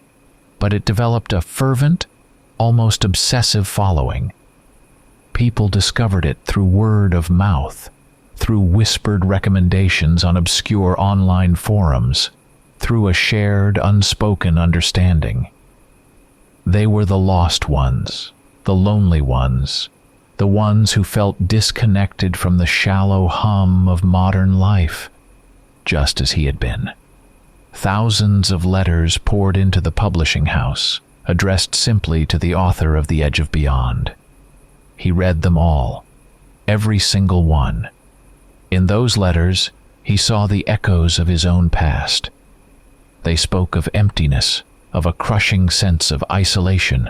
but it developed a fervent, almost obsessive following. People discovered it through word of mouth, through whispered recommendations on obscure online forums, through a shared, unspoken understanding. They were the lost ones, the lonely ones, the ones who felt disconnected from the shallow hum of modern life, just as he had been. Thousands of letters poured into the publishing house, addressed simply to the author of The Edge of Beyond. He read them all, every single one. In those letters, he saw the echoes of his own past. They spoke of emptiness, of a crushing sense of isolation,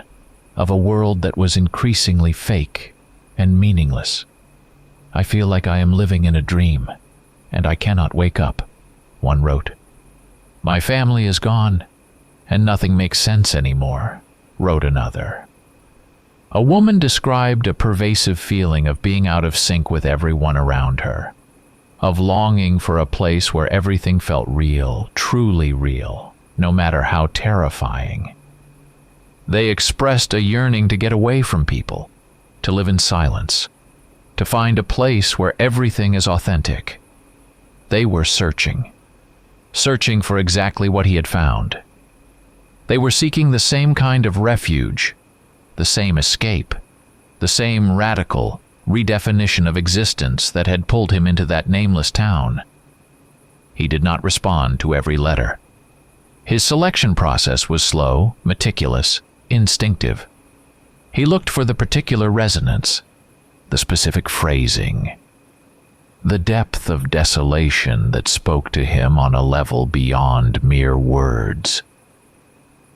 of a world that was increasingly fake and meaningless. "I feel like I am living in a dream, and I cannot wake up," one wrote. "My family is gone, and nothing makes sense anymore," wrote another. A woman described a pervasive feeling of being out of sync with everyone around her, of longing for a place where everything felt real, truly real, no matter how terrifying. They expressed a yearning to get away from people, to live in silence, to find a place where everything is authentic. They were searching for exactly what he had found. They were seeking the same kind of refuge, the same escape, the same radical redefinition of existence that had pulled him into that nameless town. He did not respond to every letter. His selection process was slow, meticulous, instinctive. He looked for the particular resonance, the specific phrasing, the depth of desolation that spoke to him on a level beyond mere words.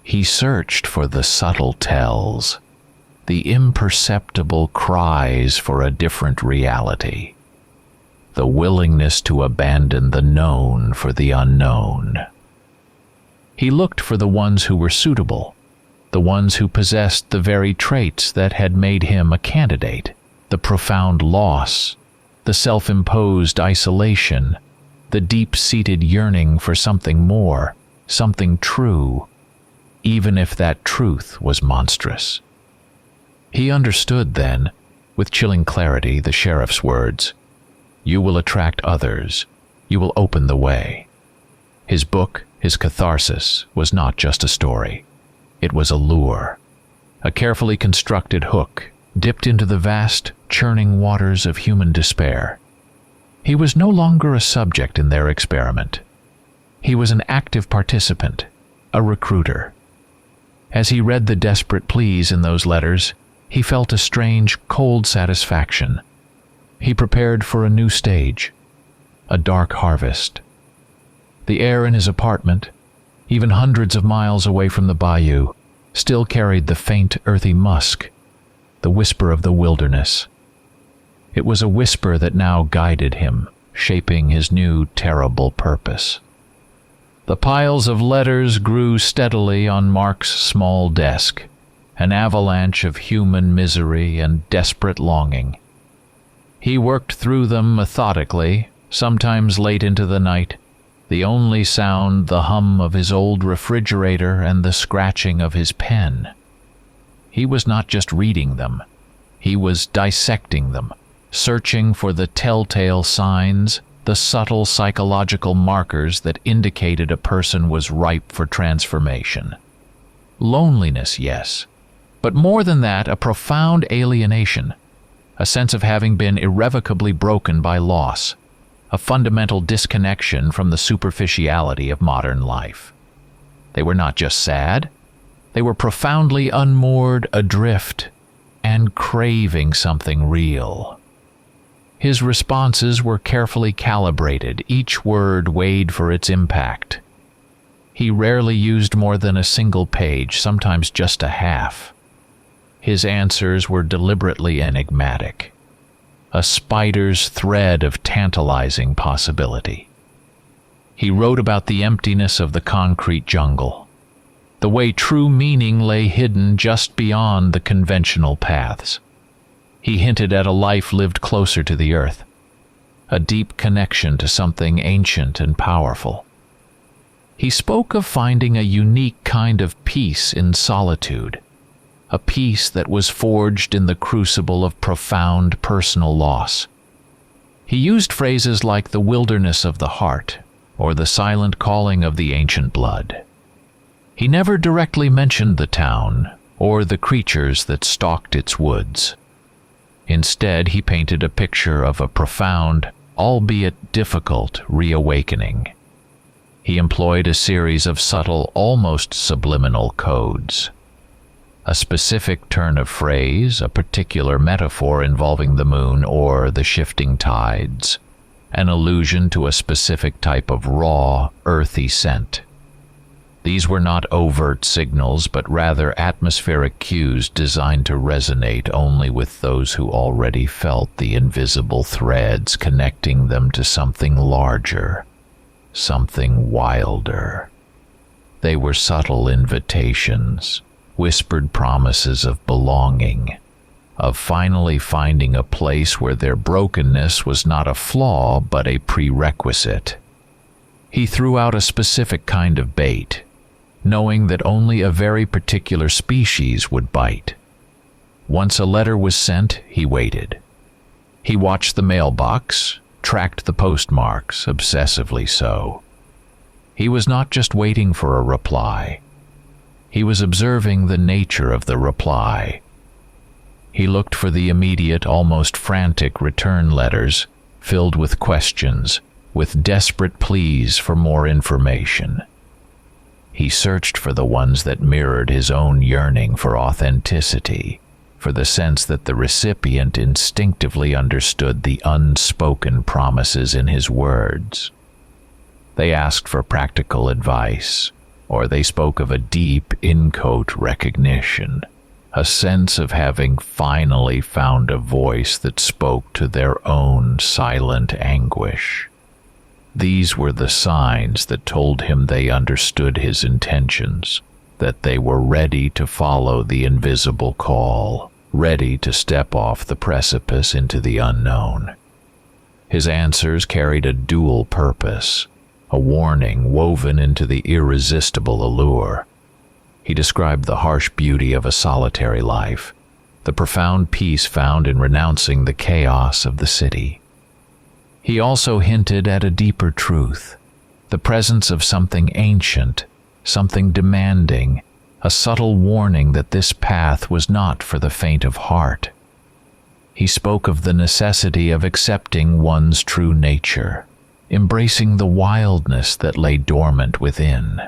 He searched for the subtle tells, the imperceptible cries for a different reality, the willingness to abandon the known for the unknown. He looked for the ones who were suitable, the ones who possessed the very traits that had made him a candidate, the profound loss, the self-imposed isolation, the deep-seated yearning for something more, something true, even if that truth was monstrous. He understood then, with chilling clarity, the sheriff's words, "You will attract others. You will open the way." His book, his catharsis, was not just a story. It was a lure, a carefully constructed hook, dipped into the vast, churning waters of human despair. He was no longer a subject in their experiment. He was an active participant, a recruiter. As he read the desperate pleas in those letters, he felt a strange, cold satisfaction. He prepared for a new stage, a dark harvest. The air in his apartment, even hundreds of miles away from the bayou, still carried the faint, earthy musk, the whisper of the wilderness. It was a whisper that now guided him, shaping his new, terrible purpose. The piles of letters grew steadily on Mark's small desk, an avalanche of human misery and desperate longing. He worked through them methodically, sometimes late into the night, the only sound the hum of his old refrigerator and the scratching of his pen. He was not just reading them, he was dissecting them, searching for the telltale signs, the subtle psychological markers that indicated a person was ripe for transformation. Loneliness, yes, but more than that, a profound alienation, a sense of having been irrevocably broken by loss, a fundamental disconnection from the superficiality of modern life. They were not just sad, they were profoundly unmoored, adrift, and craving something real. His responses were carefully calibrated, each word weighed for its impact. He rarely used more than a single page, sometimes just a half. His answers were deliberately enigmatic, a spider's thread of tantalizing possibility. He wrote about the emptiness of the concrete jungle, the way true meaning lay hidden just beyond the conventional paths. He hinted at a life lived closer to the earth, a deep connection to something ancient and powerful. He spoke of finding a unique kind of peace in solitude, a peace that was forged in the crucible of profound personal loss. He used phrases like the wilderness of the heart or the silent calling of the ancient blood. He never directly mentioned the town or the creatures that stalked its woods. Instead, he painted a picture of a profound, albeit difficult, reawakening. He employed a series of subtle, almost subliminal codes. A specific turn of phrase, a particular metaphor involving the moon or the shifting tides, an allusion to a specific type of raw, earthy scent. These were not overt signals, but rather atmospheric cues designed to resonate only with those who already felt the invisible threads connecting them to something larger, something wilder. They were subtle invitations, whispered promises of belonging, of finally finding a place where their brokenness was not a flaw but a prerequisite. He threw out a specific kind of bait, knowing that only a very particular species would bite. Once a letter was sent, he waited. He watched the mailbox, tracked the postmarks, obsessively so. He was not just waiting for a reply. He was observing the nature of the reply. He looked for the immediate, almost frantic return letters, filled with questions, with desperate pleas for more information. He searched for the ones that mirrored his own yearning for authenticity, for the sense that the recipient instinctively understood the unspoken promises in his words. They asked for practical advice, or they spoke of a deep in-coat recognition, a sense of having finally found a voice that spoke to their own silent anguish. These were the signs that told him they understood his intentions, that they were ready to follow the invisible call, ready to step off the precipice into the unknown. His answers carried a dual purpose, a warning woven into the irresistible allure. He described the harsh beauty of a solitary life, the profound peace found in renouncing the chaos of the city. He also hinted at a deeper truth, the presence of something ancient, something demanding, a subtle warning that this path was not for the faint of heart. He spoke of the necessity of accepting one's true nature, embracing the wildness that lay dormant within.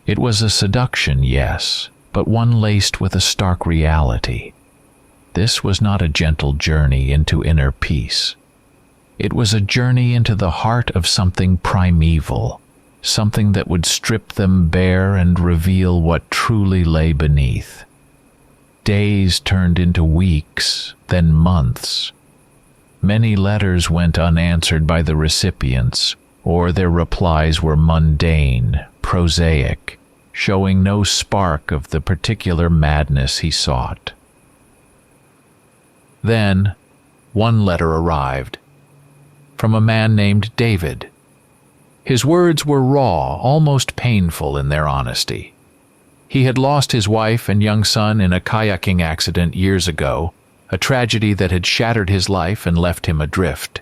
It was a seduction, yes, but one laced with a stark reality. This was not a gentle journey into inner peace. It was a journey into the heart of something primeval, something that would strip them bare and reveal what truly lay beneath. Days turned into weeks, then months. Many letters went unanswered by the recipients, or their replies were mundane, prosaic, showing no spark of the particular madness he sought. Then, one letter arrived, from a man named David. His words were raw, almost painful in their honesty. He had lost his wife and young son in a kayaking accident years ago, a tragedy that had shattered his life and left him adrift.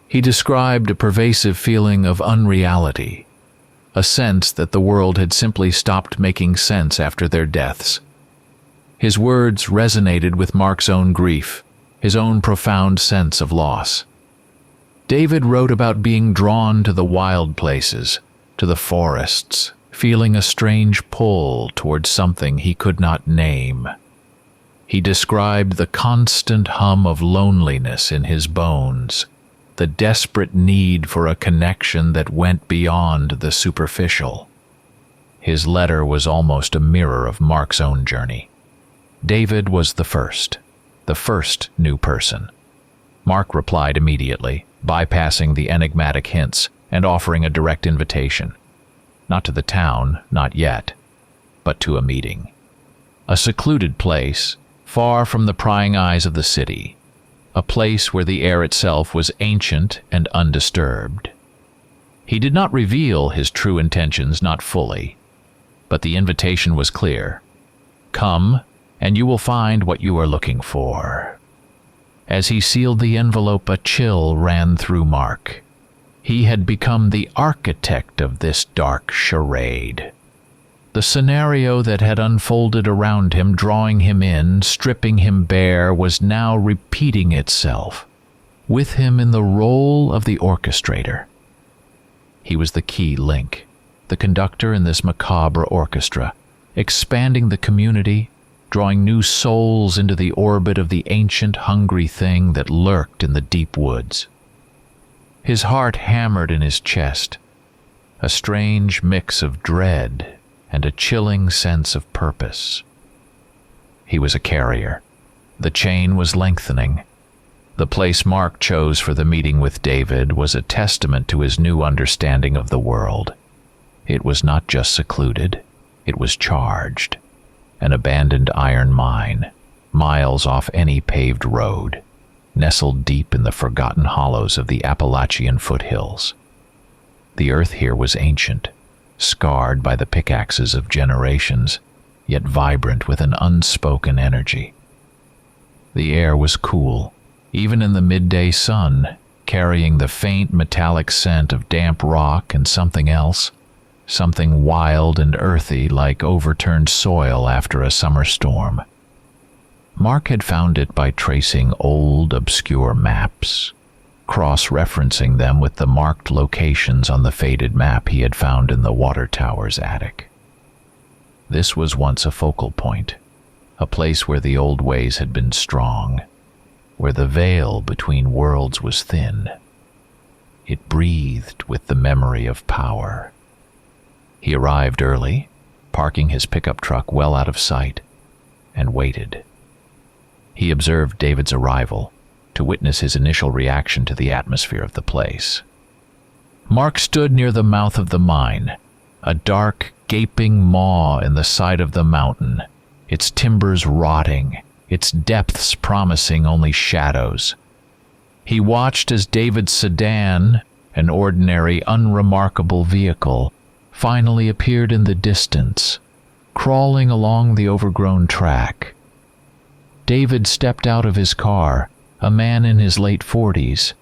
He described a pervasive feeling of unreality, a sense that the world had simply stopped making sense after their deaths. His words resonated with Mark's own grief, his own profound sense of loss. David wrote about being drawn to the wild places, to the forests, feeling a strange pull towards something he could not name. He described the constant hum of loneliness in his bones, the desperate need for a connection that went beyond the superficial. His letter was almost a mirror of Mark's own journey. David was the first new person. Mark replied immediately, bypassing the enigmatic hints and offering a direct invitation. Not to the town, not yet, but to a meeting. A secluded place, far from the prying eyes of the city. A place where the air itself was ancient and undisturbed. He did not reveal his true intentions, not fully, but the invitation was clear. Come, and you will find what you are looking for. As he sealed the envelope, a chill ran through Mark. He had become the architect of this dark charade. The scenario that had unfolded around him, drawing him in, stripping him bare, was now repeating itself, with him in the role of the orchestrator. He was the key link, the conductor in this macabre orchestra, expanding the community, drawing new souls into the orbit of the ancient hungry thing that lurked in the deep woods. His heart hammered in his chest, a strange mix of dread and a chilling sense of purpose. He was a carrier. The chain was lengthening. The place Mark chose for the meeting with David was a testament to his new understanding of the world. It was not just secluded, it was charged. An abandoned iron mine, miles off any paved road, nestled deep in the forgotten hollows of the Appalachian foothills. The earth here was ancient, scarred by the pickaxes of generations, yet vibrant with an unspoken energy. The air was cool, even in the midday sun, carrying the faint metallic scent of damp rock and something else, something wild and earthy like overturned soil after a summer storm. Mark had found it by tracing old, obscure maps. cross-referencing them with the marked locations on the faded map he had found in the water tower's attic. This was once a focal point, a place where the old ways had been strong, where the veil between worlds was thin. It breathed with the memory of power. He arrived early, parking his pickup truck well out of sight, and waited. He observed David's arrival to witness his initial reaction to the atmosphere of the place. Mark stood near the mouth of the mine, a dark, gaping maw in the side of the mountain, its timbers rotting, its depths promising only shadows. He watched as David's sedan, an ordinary, unremarkable vehicle, finally appeared in the distance, crawling along the overgrown track. David stepped out of his car, a man in his late 40s,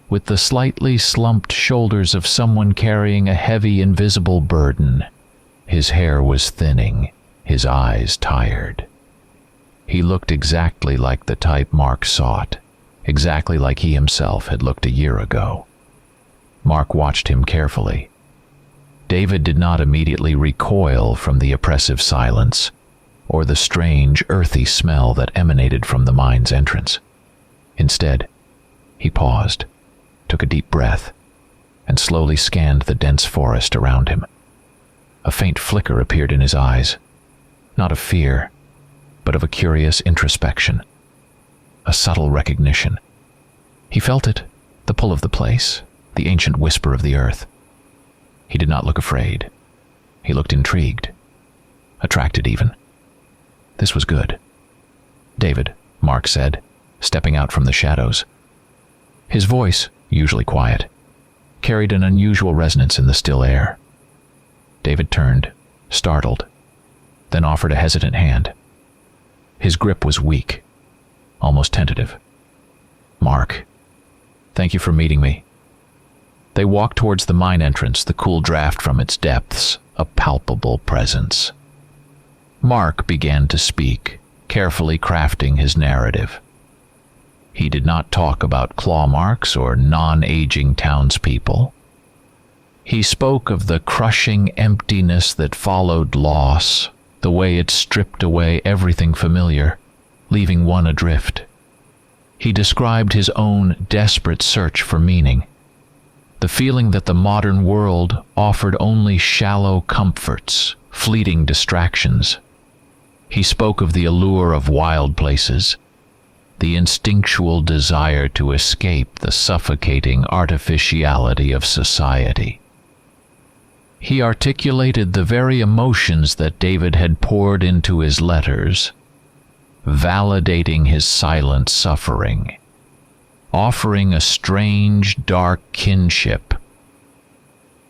with the slightly slumped shoulders of someone carrying a heavy, invisible burden. His hair was thinning, his eyes tired. He looked exactly like the type Mark sought, exactly like he himself had looked a year ago. Mark watched him carefully. David did not immediately recoil from the oppressive silence or the strange, earthy smell that emanated from the mine's entrance. Instead, he paused, took a deep breath, and slowly scanned the dense forest around him. A faint flicker appeared in his eyes, not of fear, but of a curious introspection, a subtle recognition. He felt it, the pull of the place, the ancient whisper of the earth. He did not look afraid. He looked intrigued, attracted even. This was good. "David," Mark said, stepping out from the shadows. His voice, usually quiet, carried an unusual resonance in the still air. David turned, startled, then offered a hesitant hand. His grip was weak, almost tentative. "Mark, thank you for meeting me." They walked towards the mine entrance, the cool draft from its depths, a palpable presence. Mark began to speak, carefully crafting his narrative. He did not talk about claw marks or non-aging townspeople. He spoke of the crushing emptiness that followed loss, the way it stripped away everything familiar, leaving one adrift. He described his own desperate search for meaning, the feeling that the modern world offered only shallow comforts, fleeting distractions. He spoke of the allure of wild places, the instinctual desire to escape the suffocating artificiality of society. He articulated the very emotions that David had poured into his letters, validating his silent suffering, offering a strange, dark kinship.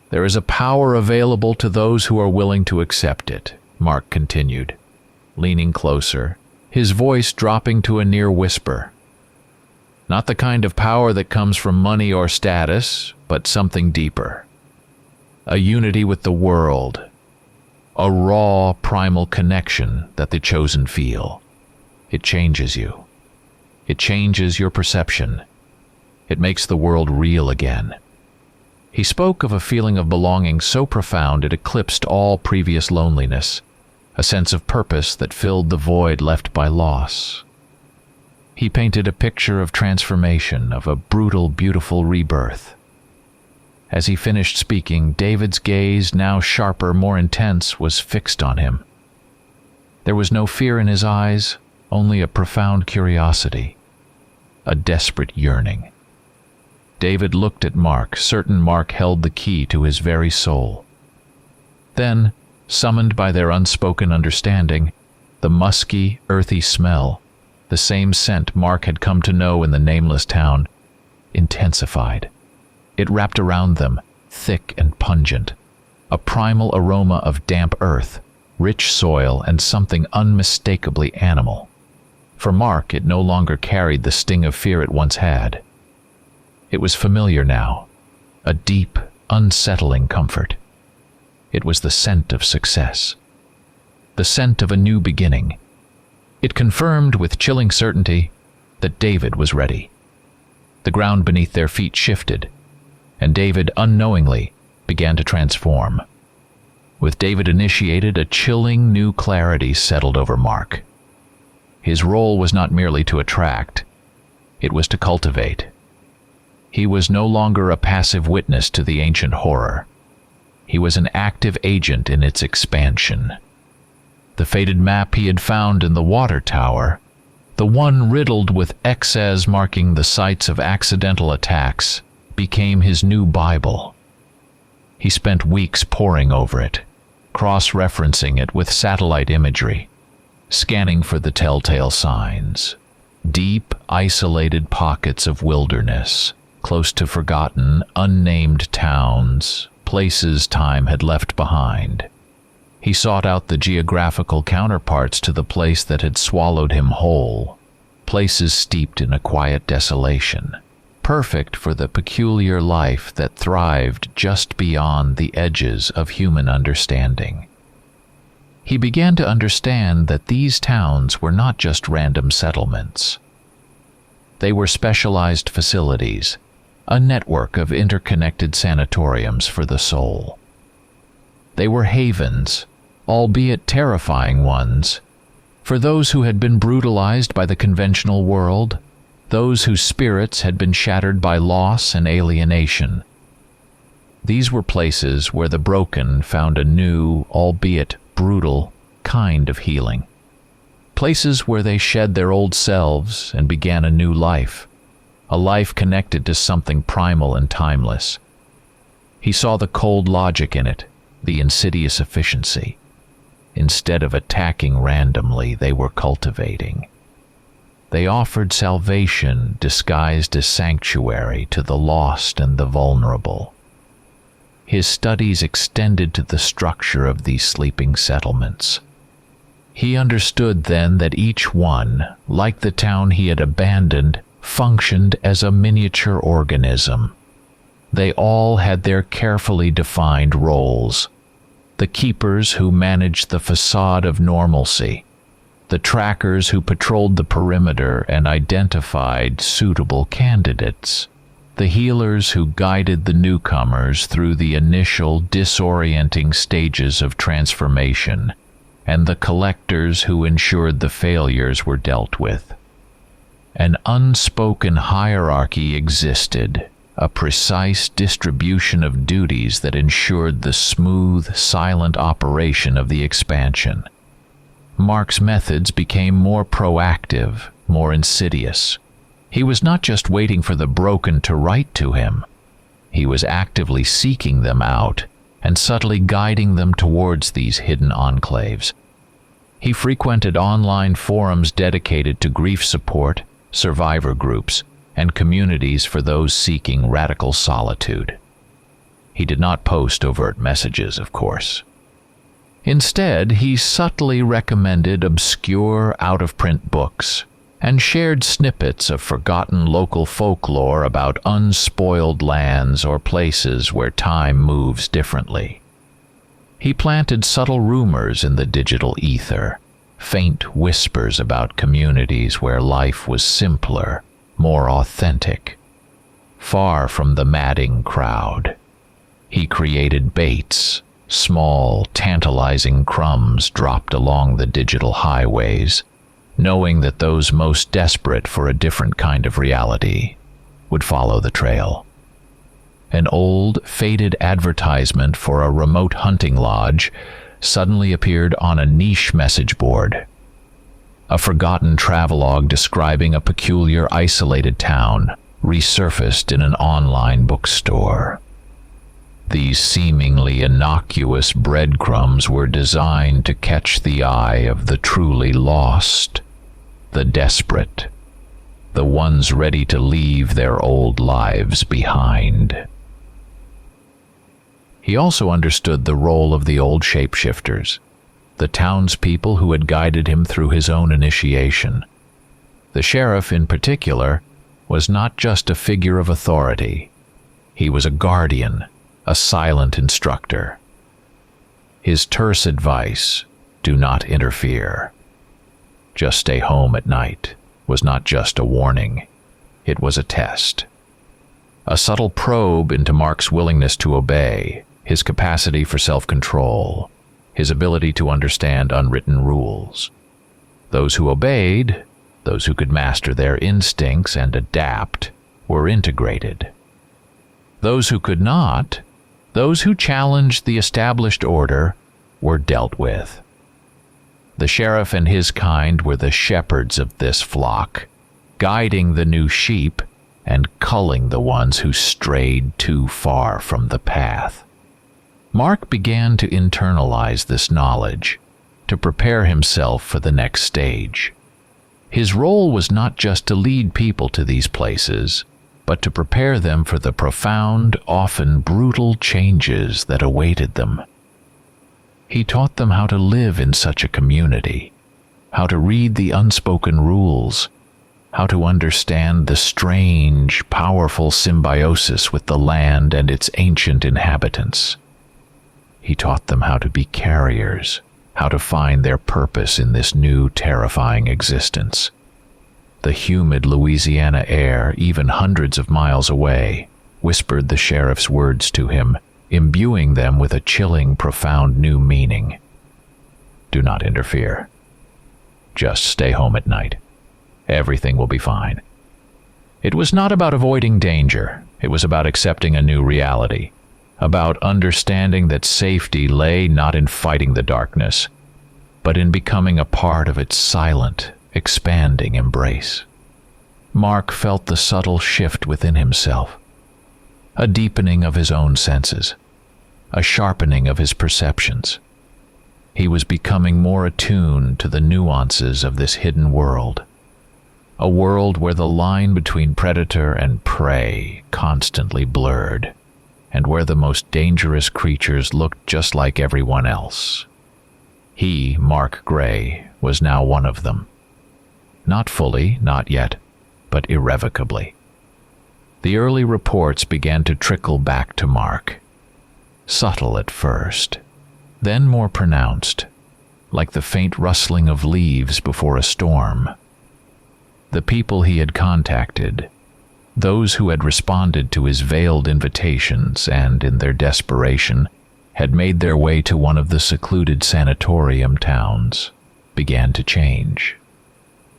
"There is a power available to those who are willing to accept it," Mark continued, leaning closer, his voice dropping to a near whisper. "Not the kind of power that comes from money or status, but something deeper. A unity with the world, a raw, primal connection that the chosen feel. It changes you. It changes your perception. It makes the world real again." He spoke of a feeling of belonging so profound it eclipsed all previous loneliness, a sense of purpose that filled the void left by loss. He painted a picture of transformation, of a brutal, beautiful rebirth. As he finished speaking, David's gaze, now sharper, more intense, was fixed on him. There was no fear in his eyes, only a profound curiosity, a desperate yearning. David looked at Mark, certain Mark held the key to his very soul. Then, summoned by their unspoken understanding, the musky, earthy smell, the same scent Mark had come to know in the nameless town, intensified. It wrapped around them, thick and pungent, a primal aroma of damp earth, rich soil, and something unmistakably animal. For Mark, it no longer carried the sting of fear it once had. It was familiar now, a deep, unsettling comfort. It was the scent of success, the scent of a new beginning. It confirmed with chilling certainty that David was ready. The ground beneath their feet shifted, and David unknowingly began to transform. With David initiated, a chilling new clarity settled over Mark. His role was not merely to attract, it was to cultivate. He was no longer a passive witness to the ancient horror. He was an active agent in its expansion. The faded map he had found in the water tower, the one riddled with X's marking the sites of accidental attacks, became his new Bible. He spent weeks poring over it, cross-referencing it with satellite imagery, scanning for the telltale signs. Deep, isolated pockets of wilderness, close to forgotten, unnamed towns, places time had left behind. He sought out the geographical counterparts to the place that had swallowed him whole, places steeped in a quiet desolation, perfect for the peculiar life that thrived just beyond the edges of human understanding. He began to understand that these towns were not just random settlements. They were specialized facilities, a network of interconnected sanatoriums for the soul. They were havens, albeit terrifying ones, for those who had been brutalized by the conventional world, those whose spirits had been shattered by loss and alienation. These were places where the broken found a new, albeit brutal, kind of healing. Places where they shed their old selves and began a new life, a life connected to something primal and timeless. He saw the cold logic in it, the insidious efficiency. Instead of attacking randomly, they were cultivating. They offered salvation disguised as sanctuary to the lost and the vulnerable. His studies extended to the structure of these sleeping settlements. He understood then that each one, like the town he had abandoned, functioned as a miniature organism. They all had their carefully defined roles. The keepers who managed the facade of normalcy, the trackers who patrolled the perimeter and identified suitable candidates, the healers who guided the newcomers through the initial disorienting stages of transformation, and the collectors who ensured the failures were dealt with. An unspoken hierarchy existed, a precise distribution of duties that ensured the smooth, silent operation of the expansion. Mark's methods became more proactive, more insidious. He was not just waiting for the broken to write to him. He was actively seeking them out and subtly guiding them towards these hidden enclaves. He frequented online forums dedicated to grief support, survivor groups, and communities for those seeking radical solitude. He did not post overt messages, of course. Instead, he subtly recommended obscure, out-of-print books and shared snippets of forgotten local folklore about unspoiled lands or places where time moves differently. He planted subtle rumors in the digital ether, faint whispers about communities where life was simpler, more authentic, far from the madding crowd. He created baits, small, tantalizing crumbs dropped along the digital highways, knowing that those most desperate for a different kind of reality would follow the trail. An old, faded advertisement for a remote hunting lodge suddenly appeared on a niche message board. A forgotten travelogue describing a peculiar, isolated town resurfaced in an online bookstore. These seemingly innocuous breadcrumbs were designed to catch the eye of the truly lost, the desperate, the ones ready to leave their old lives behind. He also understood the role of the old shapeshifters, the townspeople who had guided him through his own initiation. The sheriff, in particular, was not just a figure of authority. He was a guardian, a silent instructor. His terse advice, "Do not interfere. Just stay home at night," was not just a warning. It was a test. a subtle probe into Mark's willingness to obey, his capacity for self-control, his ability to understand unwritten rules. Those who obeyed, those who could master their instincts and adapt, were integrated. Those who could not, those who challenged the established order, were dealt with. The sheriff and his kind were the shepherds of this flock, guiding the new sheep and culling the ones who strayed too far from the path. Mark began to internalize this knowledge, to prepare himself for the next stage. His role was not just to lead people to these places, but to prepare them for the profound, often brutal changes that awaited them. He taught them how to live in such a community, how to read the unspoken rules, how to understand the strange, powerful symbiosis with the land and its ancient inhabitants. He taught them how to be carriers, how to find their purpose in this new, terrifying existence. The humid Louisiana air, even hundreds of miles away, whispered the sheriff's words to him, imbuing them with a chilling, profound new meaning. Do not interfere. Just stay home at night. Everything will be fine. It was not about avoiding danger. It was about accepting a new reality, about understanding that safety lay not in fighting the darkness, but in becoming a part of its silent, expanding embrace. Mark felt the subtle shift within himself, a deepening of his own senses, a sharpening of his perceptions. He was becoming more attuned to the nuances of this hidden world, a world where the line between predator and prey constantly blurred, and where the most dangerous creatures looked just like everyone else. He, Mark Gray, was now one of them. Not fully, not yet, but irrevocably. The early reports began to trickle back to Mark. Subtle at first, then more pronounced, like the faint rustling of leaves before a storm. The people he had contacted, those who had responded to his veiled invitations and, in their desperation, had made their way to one of the secluded sanatorium towns, began to change.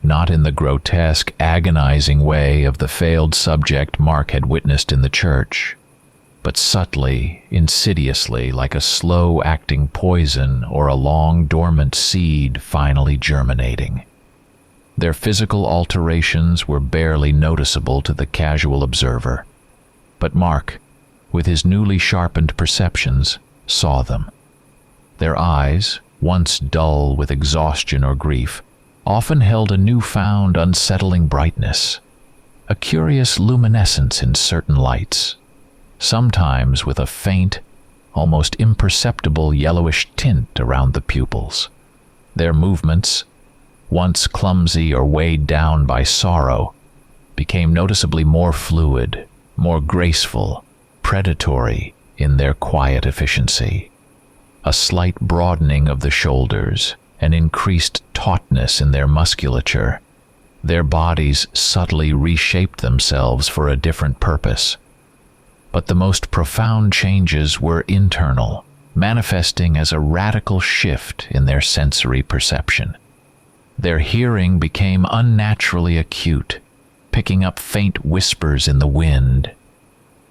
Not in the grotesque, agonizing way of the failed subject Mark had witnessed in the church, but subtly, insidiously, like a slow-acting poison or a long, dormant seed finally germinating. Their physical alterations were barely noticeable to the casual observer, but Mark, with his newly sharpened perceptions, saw them. Their eyes, once dull with exhaustion or grief, often held a newfound, unsettling brightness, a curious luminescence in certain lights, sometimes with a faint, almost imperceptible yellowish tint around the pupils. Their movements, once clumsy or weighed down by sorrow, became noticeably more fluid, more graceful, predatory in their quiet efficiency. A slight broadening of the shoulders, an increased tautness in their musculature. Their bodies subtly reshaped themselves for a different purpose. But the most profound changes were internal, manifesting as a radical shift in their sensory perception. Their hearing became unnaturally acute, picking up faint whispers in the wind,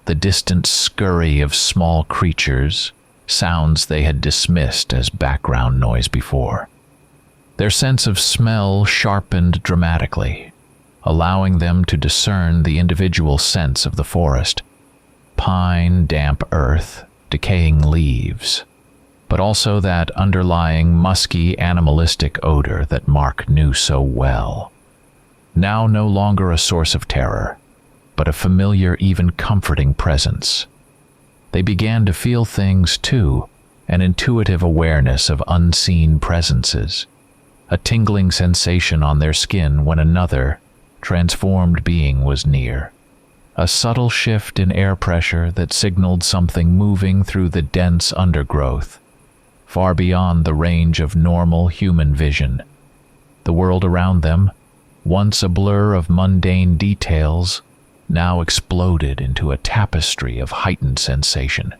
the distant scurry of small creatures, sounds they had dismissed as background noise before. Their sense of smell sharpened dramatically, allowing them to discern the individual scents of the forest: pine, damp earth, decaying leaves, but also that underlying musky, animalistic odor that Mark knew so well. Now no longer a source of terror, but a familiar, even comforting presence. They began to feel things too, an intuitive awareness of unseen presences, a tingling sensation on their skin when another, transformed being was near, a subtle shift in air pressure that signaled something moving through the dense undergrowth, far beyond the range of normal human vision. The world around them, once a blur of mundane details, now exploded into a tapestry of heightened sensation.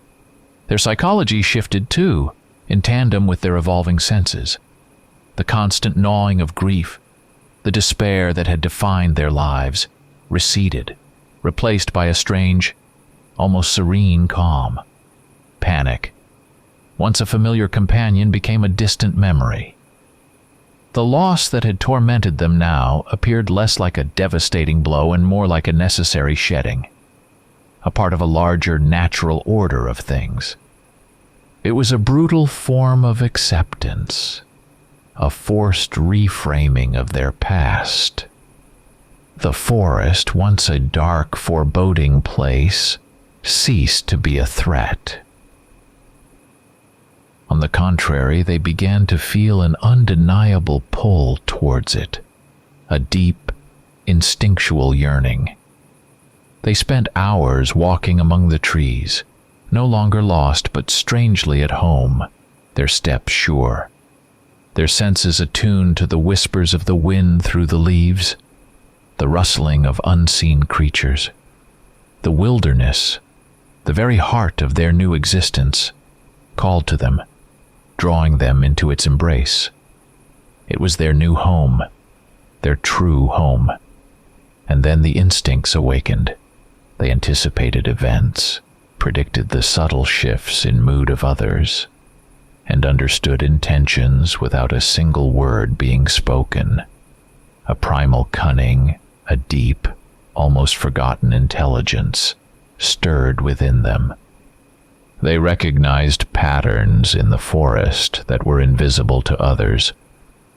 Their psychology shifted too, in tandem with their evolving senses. The constant gnawing of grief, the despair that had defined their lives, receded, replaced by a strange, almost serene calm. Panic, once a familiar companion, became a distant memory. The loss that had tormented them now appeared less like a devastating blow and more like a necessary shedding, a part of a larger natural order of things. It was a brutal form of acceptance, a forced reframing of their past. The forest, once a dark, foreboding place, ceased to be a threat. On the contrary, they began to feel an undeniable pull towards it, a deep, instinctual yearning. They spent hours walking among the trees, no longer lost but strangely at home, their steps sure, their senses attuned to the whispers of the wind through the leaves, the rustling of unseen creatures. The wilderness, the very heart of their new existence, called to them, drawing them into its embrace. It was their new home, their true home. And then the instincts awakened. They anticipated events, predicted the subtle shifts in mood of others, and understood intentions without a single word being spoken. A primal cunning, a deep, almost forgotten intelligence stirred within them. They recognized patterns in the forest that were invisible to others,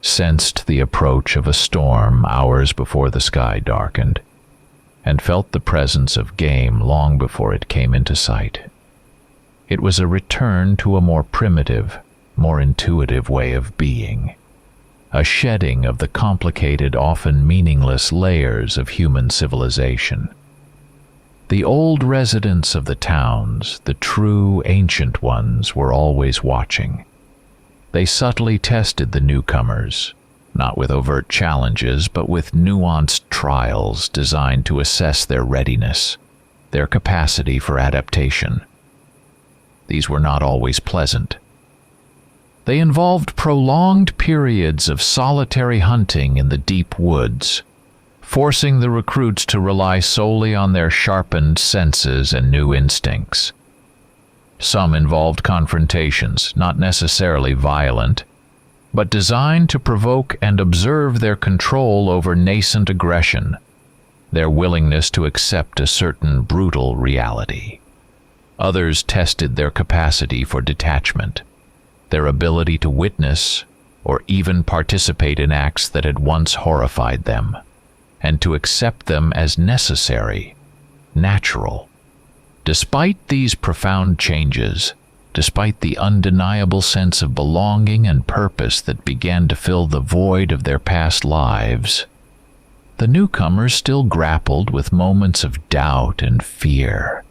sensed the approach of a storm hours before the sky darkened, and felt the presence of game long before it came into sight. It was a return to a more primitive, more intuitive way of being, a shedding of the complicated, often meaningless layers of human civilization. The old residents of the towns, the true ancient ones, were always watching. They subtly tested the newcomers, not with overt challenges, but with nuanced trials designed to assess their readiness, their capacity for adaptation. These were not always pleasant. They involved prolonged periods of solitary hunting in the deep woods, forcing the recruits to rely solely on their sharpened senses and new instincts. Some involved confrontations, not necessarily violent, but designed to provoke and observe their control over nascent aggression, their willingness to accept a certain brutal reality. Others tested their capacity for detachment, their ability to witness or even participate in acts that had once horrified them, and to accept them as necessary, natural. Despite these profound changes, despite the undeniable sense of belonging and purpose that began to fill the void of their past lives, the newcomers still grappled with moments of doubt and fear.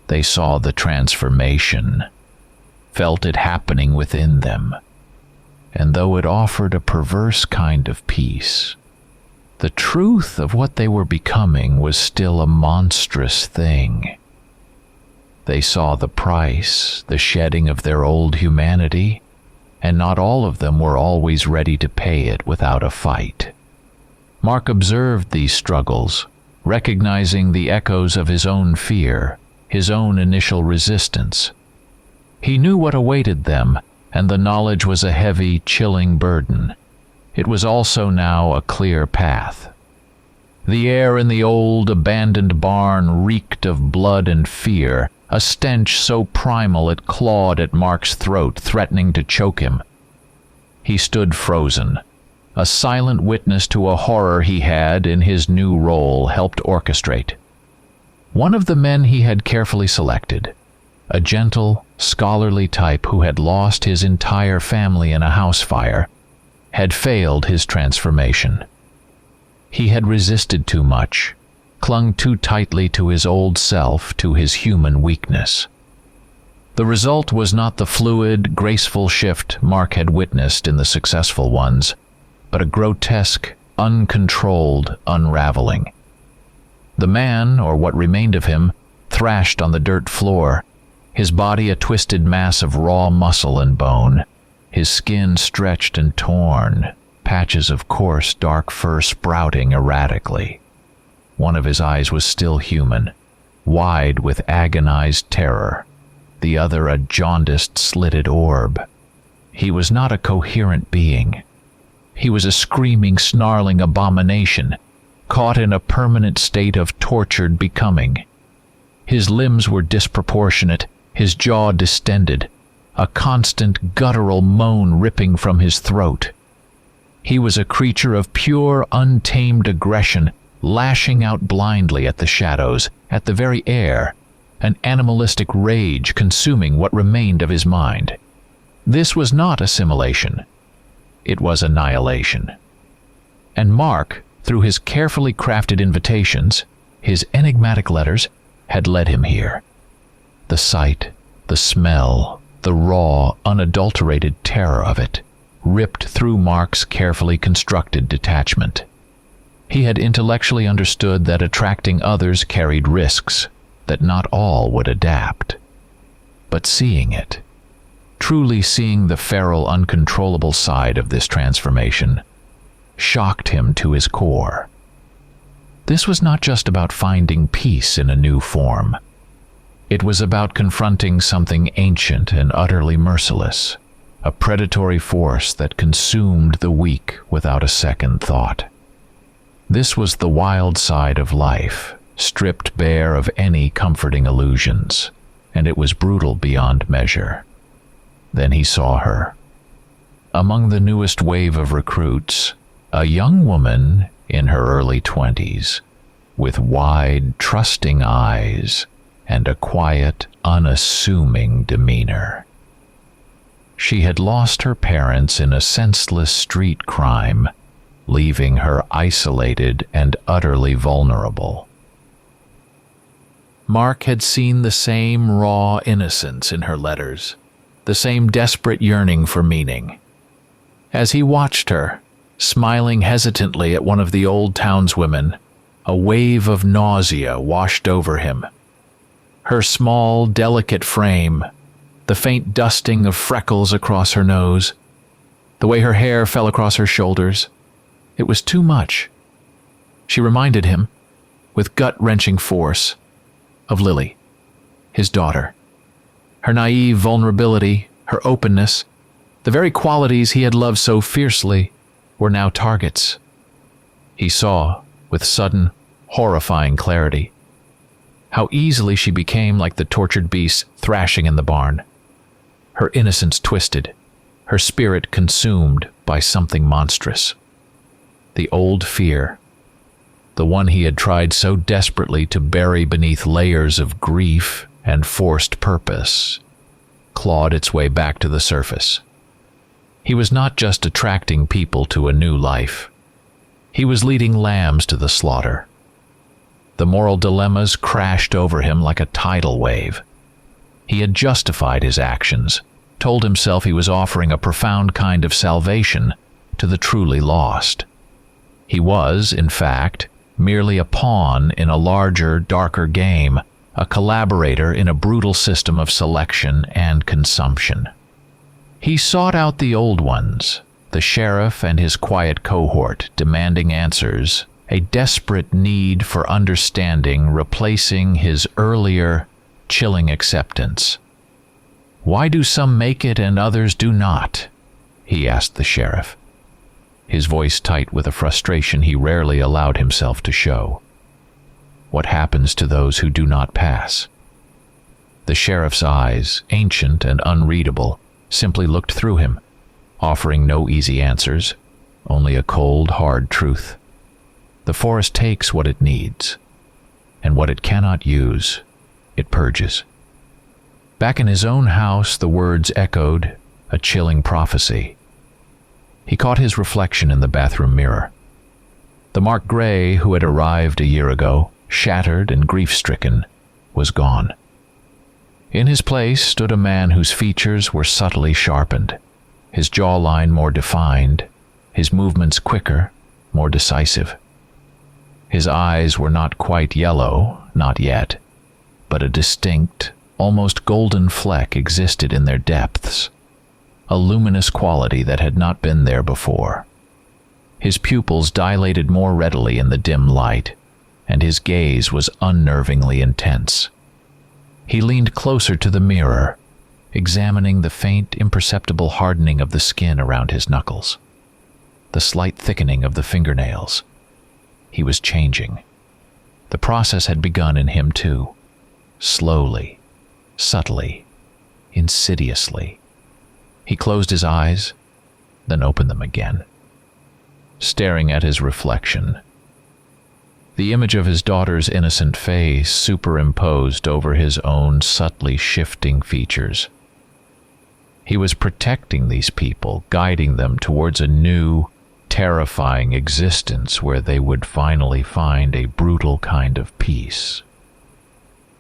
They saw the transformation, felt it happening within them, and though it offered a perverse kind of peace, the truth of what they were becoming was still a monstrous thing. They saw the price, the shedding of their old humanity, and not all of them were always ready to pay it without a fight. Mark observed these struggles, recognizing the echoes of his own fear, his own initial resistance. He knew what awaited them, and the knowledge was a heavy, chilling burden. It was also now a clear path. The air in the old, abandoned barn reeked of blood and fear, a stench so primal it clawed at Mark's throat, threatening to choke him. He stood frozen, a silent witness to a horror he had, in his new role, helped orchestrate. One of the men he had carefully selected, a gentle, scholarly type who had lost his entire family in a house fire, had failed his transformation. He had resisted too much, clung too tightly to his old self, to his human weakness. The result was not the fluid, graceful shift Mark had witnessed in the successful ones, but a grotesque, uncontrolled unraveling. The man, or what remained of him, thrashed on the dirt floor, his body a twisted mass of raw muscle and bone, his skin stretched and torn, patches of coarse, dark fur sprouting erratically. One of his eyes was still human, wide with agonized terror, the other a jaundiced, slitted orb. He was not a coherent being. He was a screaming, snarling abomination, caught in a permanent state of tortured becoming. His limbs were disproportionate, his jaw distended, a constant guttural moan ripping from his throat. He was a creature of pure, untamed aggression, lashing out blindly at the shadows, at the very air, an animalistic rage consuming what remained of his mind. This was not assimilation. It was annihilation. And Mark, through his carefully crafted invitations, his enigmatic letters, had led him here. The sight, the smell, the raw, unadulterated terror of it ripped through Mark's carefully constructed detachment. He had intellectually understood that attracting others carried risks, that not all would adapt. But seeing it, truly seeing the feral, uncontrollable side of this transformation, shocked him to his core. This was not just about finding peace in a new form. It was about confronting something ancient and utterly merciless, a predatory force that consumed the weak without a second thought. This was the wild side of life, stripped bare of any comforting illusions, and it was brutal beyond measure. Then he saw her. Among the newest wave of recruits, a young woman in her early 20s, with wide, trusting eyes and a quiet, unassuming demeanor. She had lost her parents in a senseless street crime, leaving her isolated and utterly vulnerable. Mark had seen the same raw innocence in her letters, the same desperate yearning for meaning. As he watched her, smiling hesitantly at one of the old townswomen, a wave of nausea washed over him. Her small, delicate frame, the faint dusting of freckles across her nose, the way her hair fell across her shoulders, it was too much. She reminded him, with gut-wrenching force, of Lily, his daughter. Her naive vulnerability, her openness, the very qualities he had loved so fiercely, were now targets. He saw, with sudden, horrifying clarity, how easily she became like the tortured beasts thrashing in the barn. Her innocence twisted, her spirit consumed by something monstrous. The old fear, the one he had tried so desperately to bury beneath layers of grief and forced purpose, clawed its way back to the surface. He was not just attracting people to a new life. He was leading lambs to the slaughter. The moral dilemmas crashed over him like a tidal wave. He had justified his actions, told himself he was offering a profound kind of salvation to the truly lost. He was, in fact, merely a pawn in a larger, darker game, a collaborator in a brutal system of selection and consumption. He sought out the old ones, the sheriff and his quiet cohort, demanding answers, a desperate need for understanding replacing his earlier, chilling acceptance. "Why do some make it and others do not?" he asked the sheriff, his voice tight with a frustration he rarely allowed himself to show. "What happens to those who do not pass?" The sheriff's eyes, ancient and unreadable, simply looked through him, offering no easy answers, only a cold, hard truth. The forest takes what it needs, and what it cannot use, it purges. Back in his own house, the words echoed, a chilling prophecy. He caught his reflection in the bathroom mirror. The Mark Gray who had arrived a year ago, shattered and grief-stricken, was gone. In his place stood a man whose features were subtly sharpened, his jawline more defined, his movements quicker, more decisive. His eyes were not quite yellow, not yet, but a distinct, almost golden fleck existed in their depths, a luminous quality that had not been there before. His pupils dilated more readily in the dim light, and his gaze was unnervingly intense. He leaned closer to the mirror, examining the faint, imperceptible hardening of the skin around his knuckles, the slight thickening of the fingernails. He was changing. The process had begun in him too, slowly, subtly, insidiously. He closed his eyes, then opened them again, staring at his reflection. The image of his daughter's innocent face superimposed over his own subtly shifting features. He was protecting these people, guiding them towards a new, terrifying existence where they would finally find a brutal kind of peace.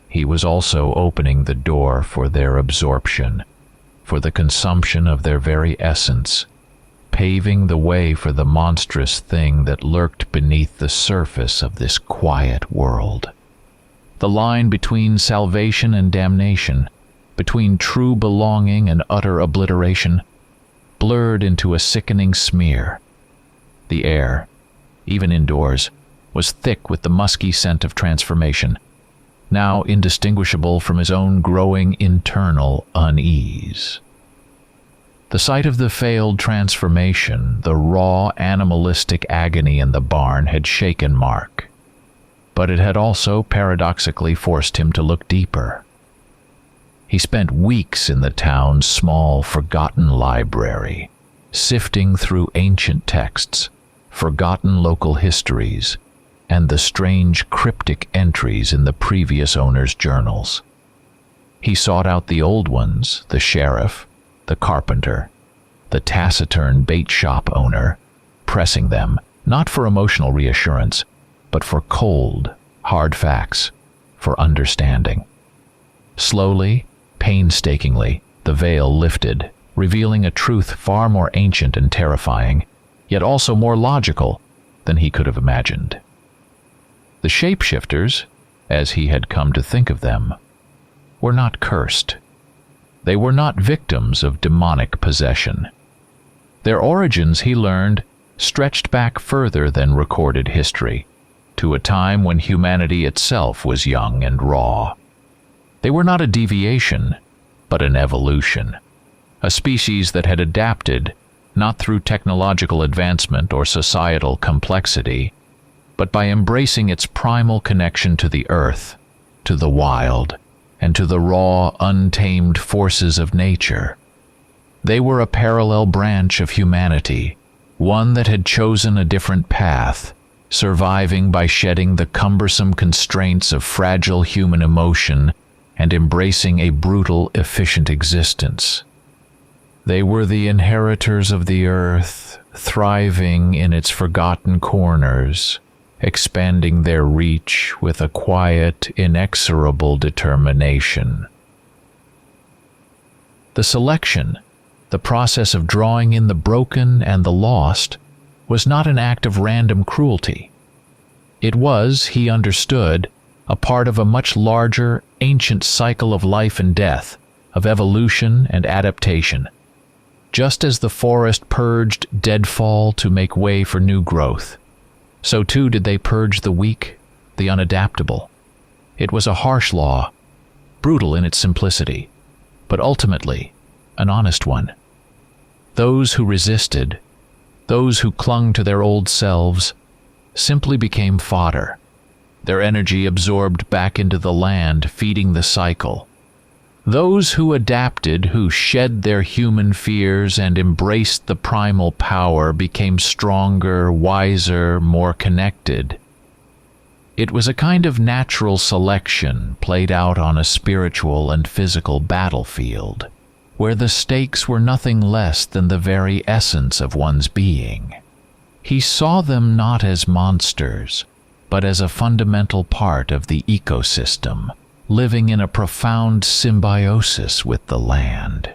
He was also opening the door for their absorption, for the consumption of their very essence, paving the way for the monstrous thing that lurked beneath the surface of this quiet world. The line between salvation and damnation, between true belonging and utter obliteration, blurred into a sickening smear. The air, even indoors, was thick with the musky scent of transformation, now indistinguishable from his own growing internal unease. The sight of the failed transformation, the raw animalistic agony in the barn, had shaken Mark, but it had also paradoxically forced him to look deeper. He spent weeks in the town's small, forgotten library, sifting through ancient texts, forgotten local histories, and the strange cryptic entries in the previous owner's journals. He sought out the old ones, the sheriff, the carpenter, the taciturn bait shop owner, pressing them, not for emotional reassurance, but for cold, hard facts, for understanding. Slowly, painstakingly, the veil lifted, revealing a truth far more ancient and terrifying, yet also more logical than he could have imagined. The shapeshifters, as he had come to think of them, were not cursed. They were not victims of demonic possession. Their origins, he learned, stretched back further than recorded history, to a time when humanity itself was young and raw. They were not a deviation, but an evolution, a species that had adapted, not through technological advancement or societal complexity, but by embracing its primal connection to the earth, to the wild, and to the raw, untamed forces of nature. They were a parallel branch of humanity, one that had chosen a different path, surviving by shedding the cumbersome constraints of fragile human emotion and embracing a brutal, efficient existence. They were the inheritors of the earth, thriving in its forgotten corners, expanding their reach with a quiet, inexorable determination. The selection, the process of drawing in the broken and the lost, was not an act of random cruelty. It was, he understood, a part of a much larger, ancient cycle of life and death, of evolution and adaptation. Just as the forest purged deadfall to make way for new growth, so too did they purge the weak, the unadaptable. It was a harsh law, brutal in its simplicity, but ultimately an honest one. Those who resisted, those who clung to their old selves, simply became fodder, their energy absorbed back into the land, feeding the cycle. Those who adapted, who shed their human fears and embraced the primal power, became stronger, wiser, more connected. It was a kind of natural selection played out on a spiritual and physical battlefield, where the stakes were nothing less than the very essence of one's being. He saw them not as monsters, but as a fundamental part of the ecosystem, living in a profound symbiosis with the land.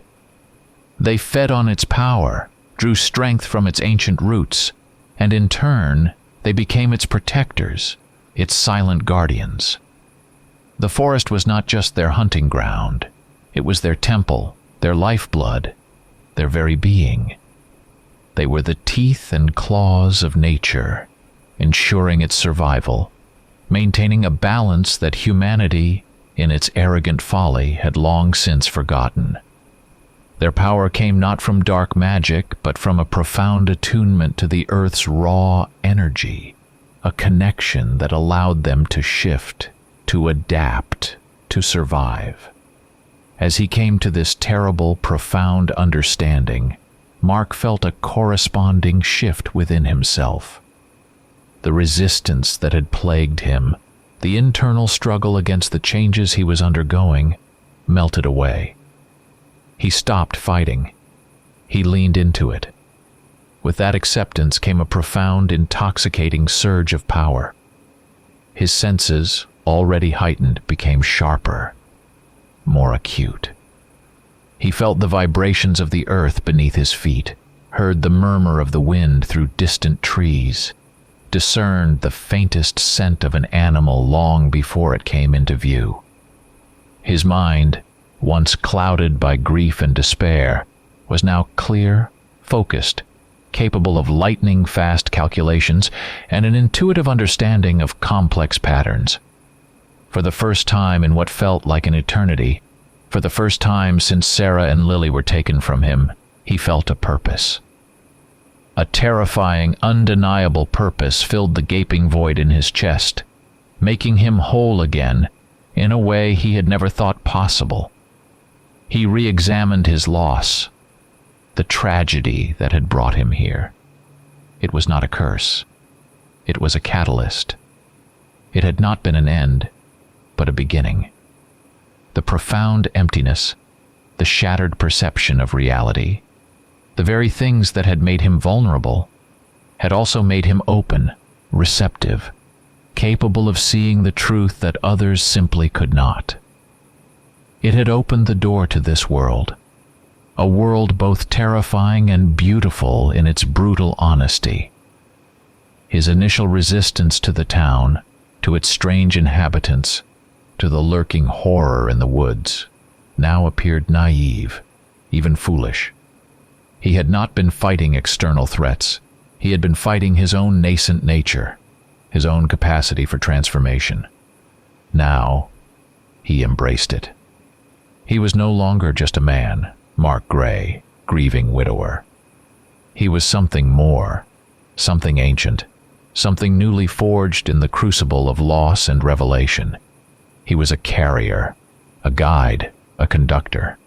They fed on its power, drew strength from its ancient roots, and in turn, they became its protectors, its silent guardians. The forest was not just their hunting ground. It was their temple, their lifeblood, their very being. They were the teeth and claws of nature, ensuring its survival, maintaining a balance that humanity, in its arrogant folly, had long since forgotten. Their power came not from dark magic, but from a profound attunement to the earth's raw energy, a connection that allowed them to shift, to adapt, to survive. As he came to this terrible, profound understanding, Mark felt a corresponding shift within himself. The resistance that had plagued him, the internal struggle against the changes he was undergoing, melted away. He stopped fighting. He leaned into it. With that acceptance came a profound, intoxicating surge of power. His senses, already heightened, became sharper, more acute. He felt the vibrations of the earth beneath his feet, heard the murmur of the wind through distant trees, discerned the faintest scent of an animal long before it came into view. His mind, once clouded by grief and despair, was now clear, focused, capable of lightning-fast calculations and an intuitive understanding of complex patterns. For the first time in what felt like an eternity, for the first time since Sarah and Lily were taken from him, he felt a purpose. A terrifying, undeniable purpose filled the gaping void in his chest, making him whole again in a way he had never thought possible. He re-examined his loss, the tragedy that had brought him here. It was not a curse. It was a catalyst. It had not been an end, but a beginning. The profound emptiness, the shattered perception of reality, the very things that had made him vulnerable, had also made him open, receptive, capable of seeing the truth that others simply could not. It had opened the door to this world, a world both terrifying and beautiful in its brutal honesty. His initial resistance to the town, to its strange inhabitants, to the lurking horror in the woods, now appeared naive, even foolish. He had not been fighting external threats. He had been fighting his own nascent nature, his own capacity for transformation. Now, he embraced it. He was no longer just a man, Mark Gray, grieving widower. He was something more, something ancient, something newly forged in the crucible of loss and revelation. He was a carrier, a guide, a conductor.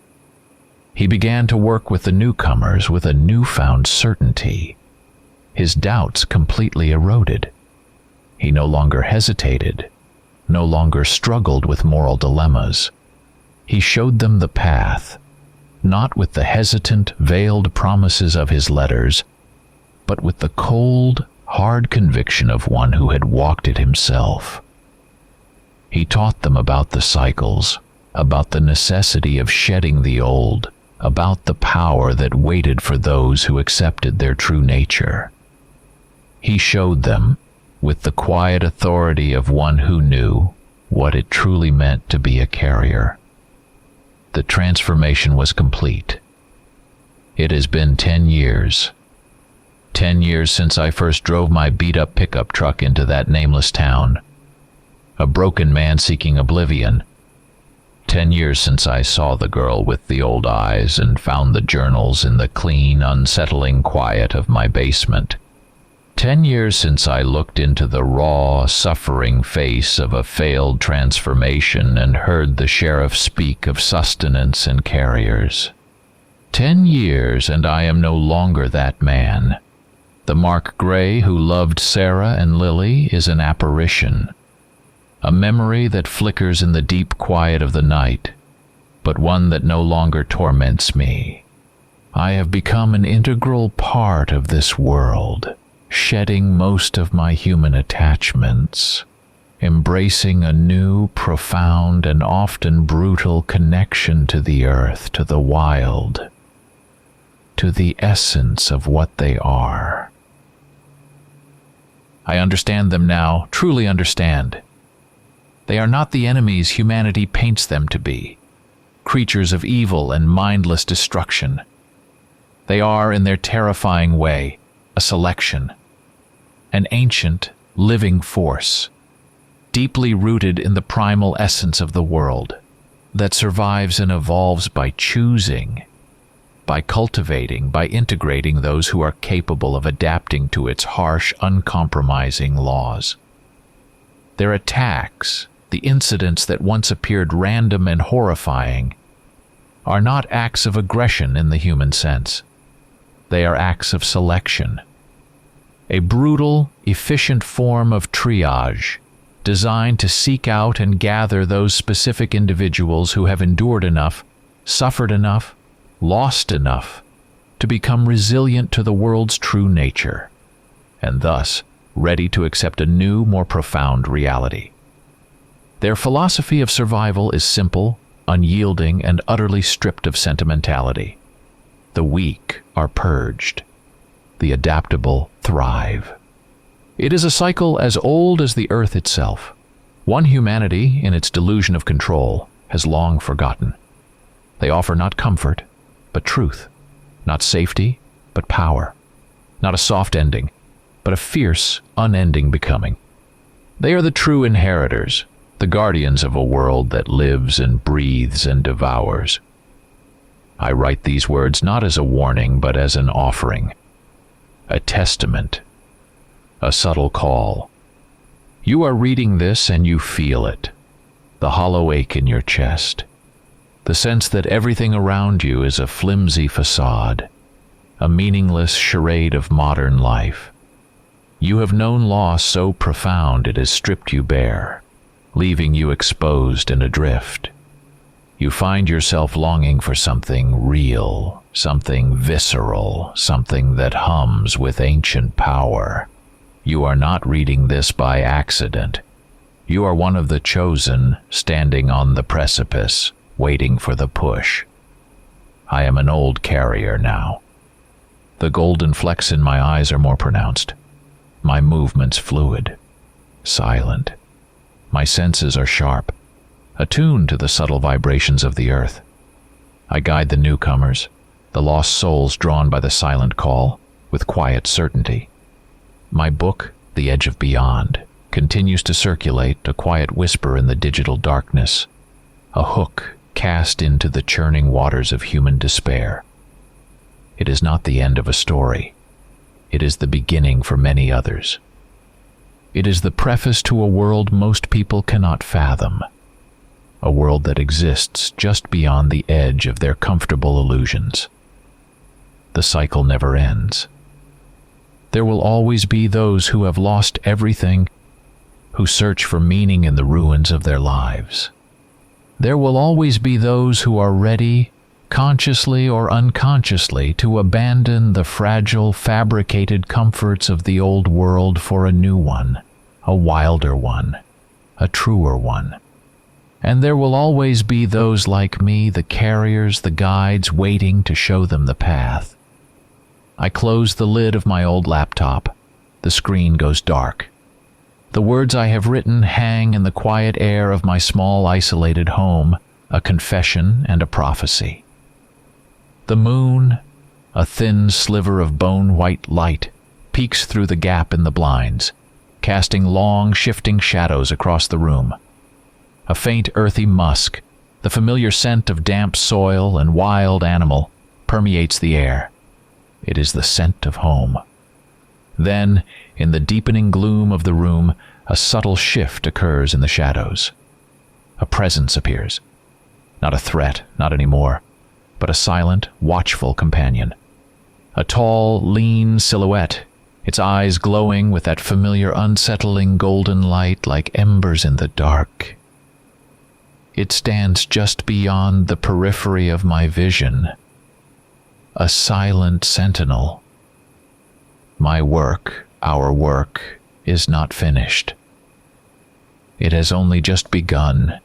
He began to work with the newcomers with a newfound certainty. His doubts completely eroded. He no longer hesitated, no longer struggled with moral dilemmas. He showed them the path, not with the hesitant, veiled promises of his letters, but with the cold, hard conviction of one who had walked it himself. He taught them about the cycles, about the necessity of shedding the old, about the power that waited for those who accepted their true nature. He showed them, with the quiet authority of one who knew, what it truly meant to be a carrier. The transformation was complete. It has been 10 years. 10 years since I first drove my beat-up pickup truck into that nameless town. A broken man seeking oblivion. 10 years since I saw the girl with the old eyes and found the journals in the clean, unsettling quiet of my basement. 10 years since I looked into the raw, suffering face of a failed transformation and heard the sheriff speak of sustenance and carriers. 10 years, and I am no longer that man. The Mark Gray who loved Sarah and Lily is an apparition, a memory that flickers in the deep quiet of the night, but one that no longer torments me. I have become an integral part of this world, shedding most of my human attachments, embracing a new, profound, and often brutal connection to the earth, to the wild, to the essence of what they are. I understand them now, truly understand. They are not the enemies humanity paints them to be, creatures of evil and mindless destruction. They are, in their terrifying way, a selection, an ancient, living force, deeply rooted in the primal essence of the world, that survives and evolves by choosing, by cultivating, by integrating those who are capable of adapting to its harsh, uncompromising laws. Their attacks, the incidents that once appeared random and horrifying, are not acts of aggression in the human sense. They are acts of selection. A brutal, efficient form of triage, designed to seek out and gather those specific individuals who have endured enough, suffered enough, lost enough, to become resilient to the world's true nature, and thus ready to accept a new, more profound reality. Their philosophy of survival is simple, unyielding, and utterly stripped of sentimentality. The weak are purged. The adaptable thrive. It is a cycle as old as the earth itself, one humanity, in its delusion of control, has long forgotten. They offer not comfort, but truth, not safety, but power, not a soft ending, but a fierce, unending becoming. They are the true inheritors, the guardians of a world that lives and breathes and devours. I write these words not as a warning, but as an offering, a testament, a subtle call. You are reading this and you feel it, the hollow ache in your chest, the sense that everything around you is a flimsy facade, a meaningless charade of modern life. You have known loss so profound it has stripped you bare, leaving you exposed and adrift. You find yourself longing for something real, something visceral, something that hums with ancient power. You are not reading this by accident. You are one of the chosen, standing on the precipice, waiting for the push. I am an old carrier now. The golden flecks in my eyes are more pronounced. My movements fluid, silent. My senses are sharp, attuned to the subtle vibrations of the earth. I guide the newcomers, the lost souls drawn by the silent call, with quiet certainty. My book, The Edge of Beyond, continues to circulate, a quiet whisper in the digital darkness, a hook cast into the churning waters of human despair. It is not the end of a story. It is the beginning for many others. It is the preface to a world most people cannot fathom, a world that exists just beyond the edge of their comfortable illusions. The cycle never ends. There will always be those who have lost everything, who search for meaning in the ruins of their lives. There will always be those who are ready, consciously or unconsciously, to abandon the fragile, fabricated comforts of the old world for a new one, a wilder one, a truer one. And there will always be those like me, the carriers, the guides, waiting to show them the path. I close the lid of my old laptop. The screen goes dark. The words I have written hang in the quiet air of my small, isolated home, a confession and a prophecy. The moon, a thin sliver of bone-white light, peeks through the gap in the blinds, casting long, shifting shadows across the room. A faint, earthy musk, the familiar scent of damp soil and wild animal, permeates the air. It is the scent of home. Then, in the deepening gloom of the room, a subtle shift occurs in the shadows. A presence appears. Not a threat, not anymore, but a silent, watchful companion. A tall, lean silhouette, its eyes glowing with that familiar, unsettling golden light like embers in the dark. It stands just beyond the periphery of my vision, a silent sentinel. My work, our work, is not finished. It has only just begun,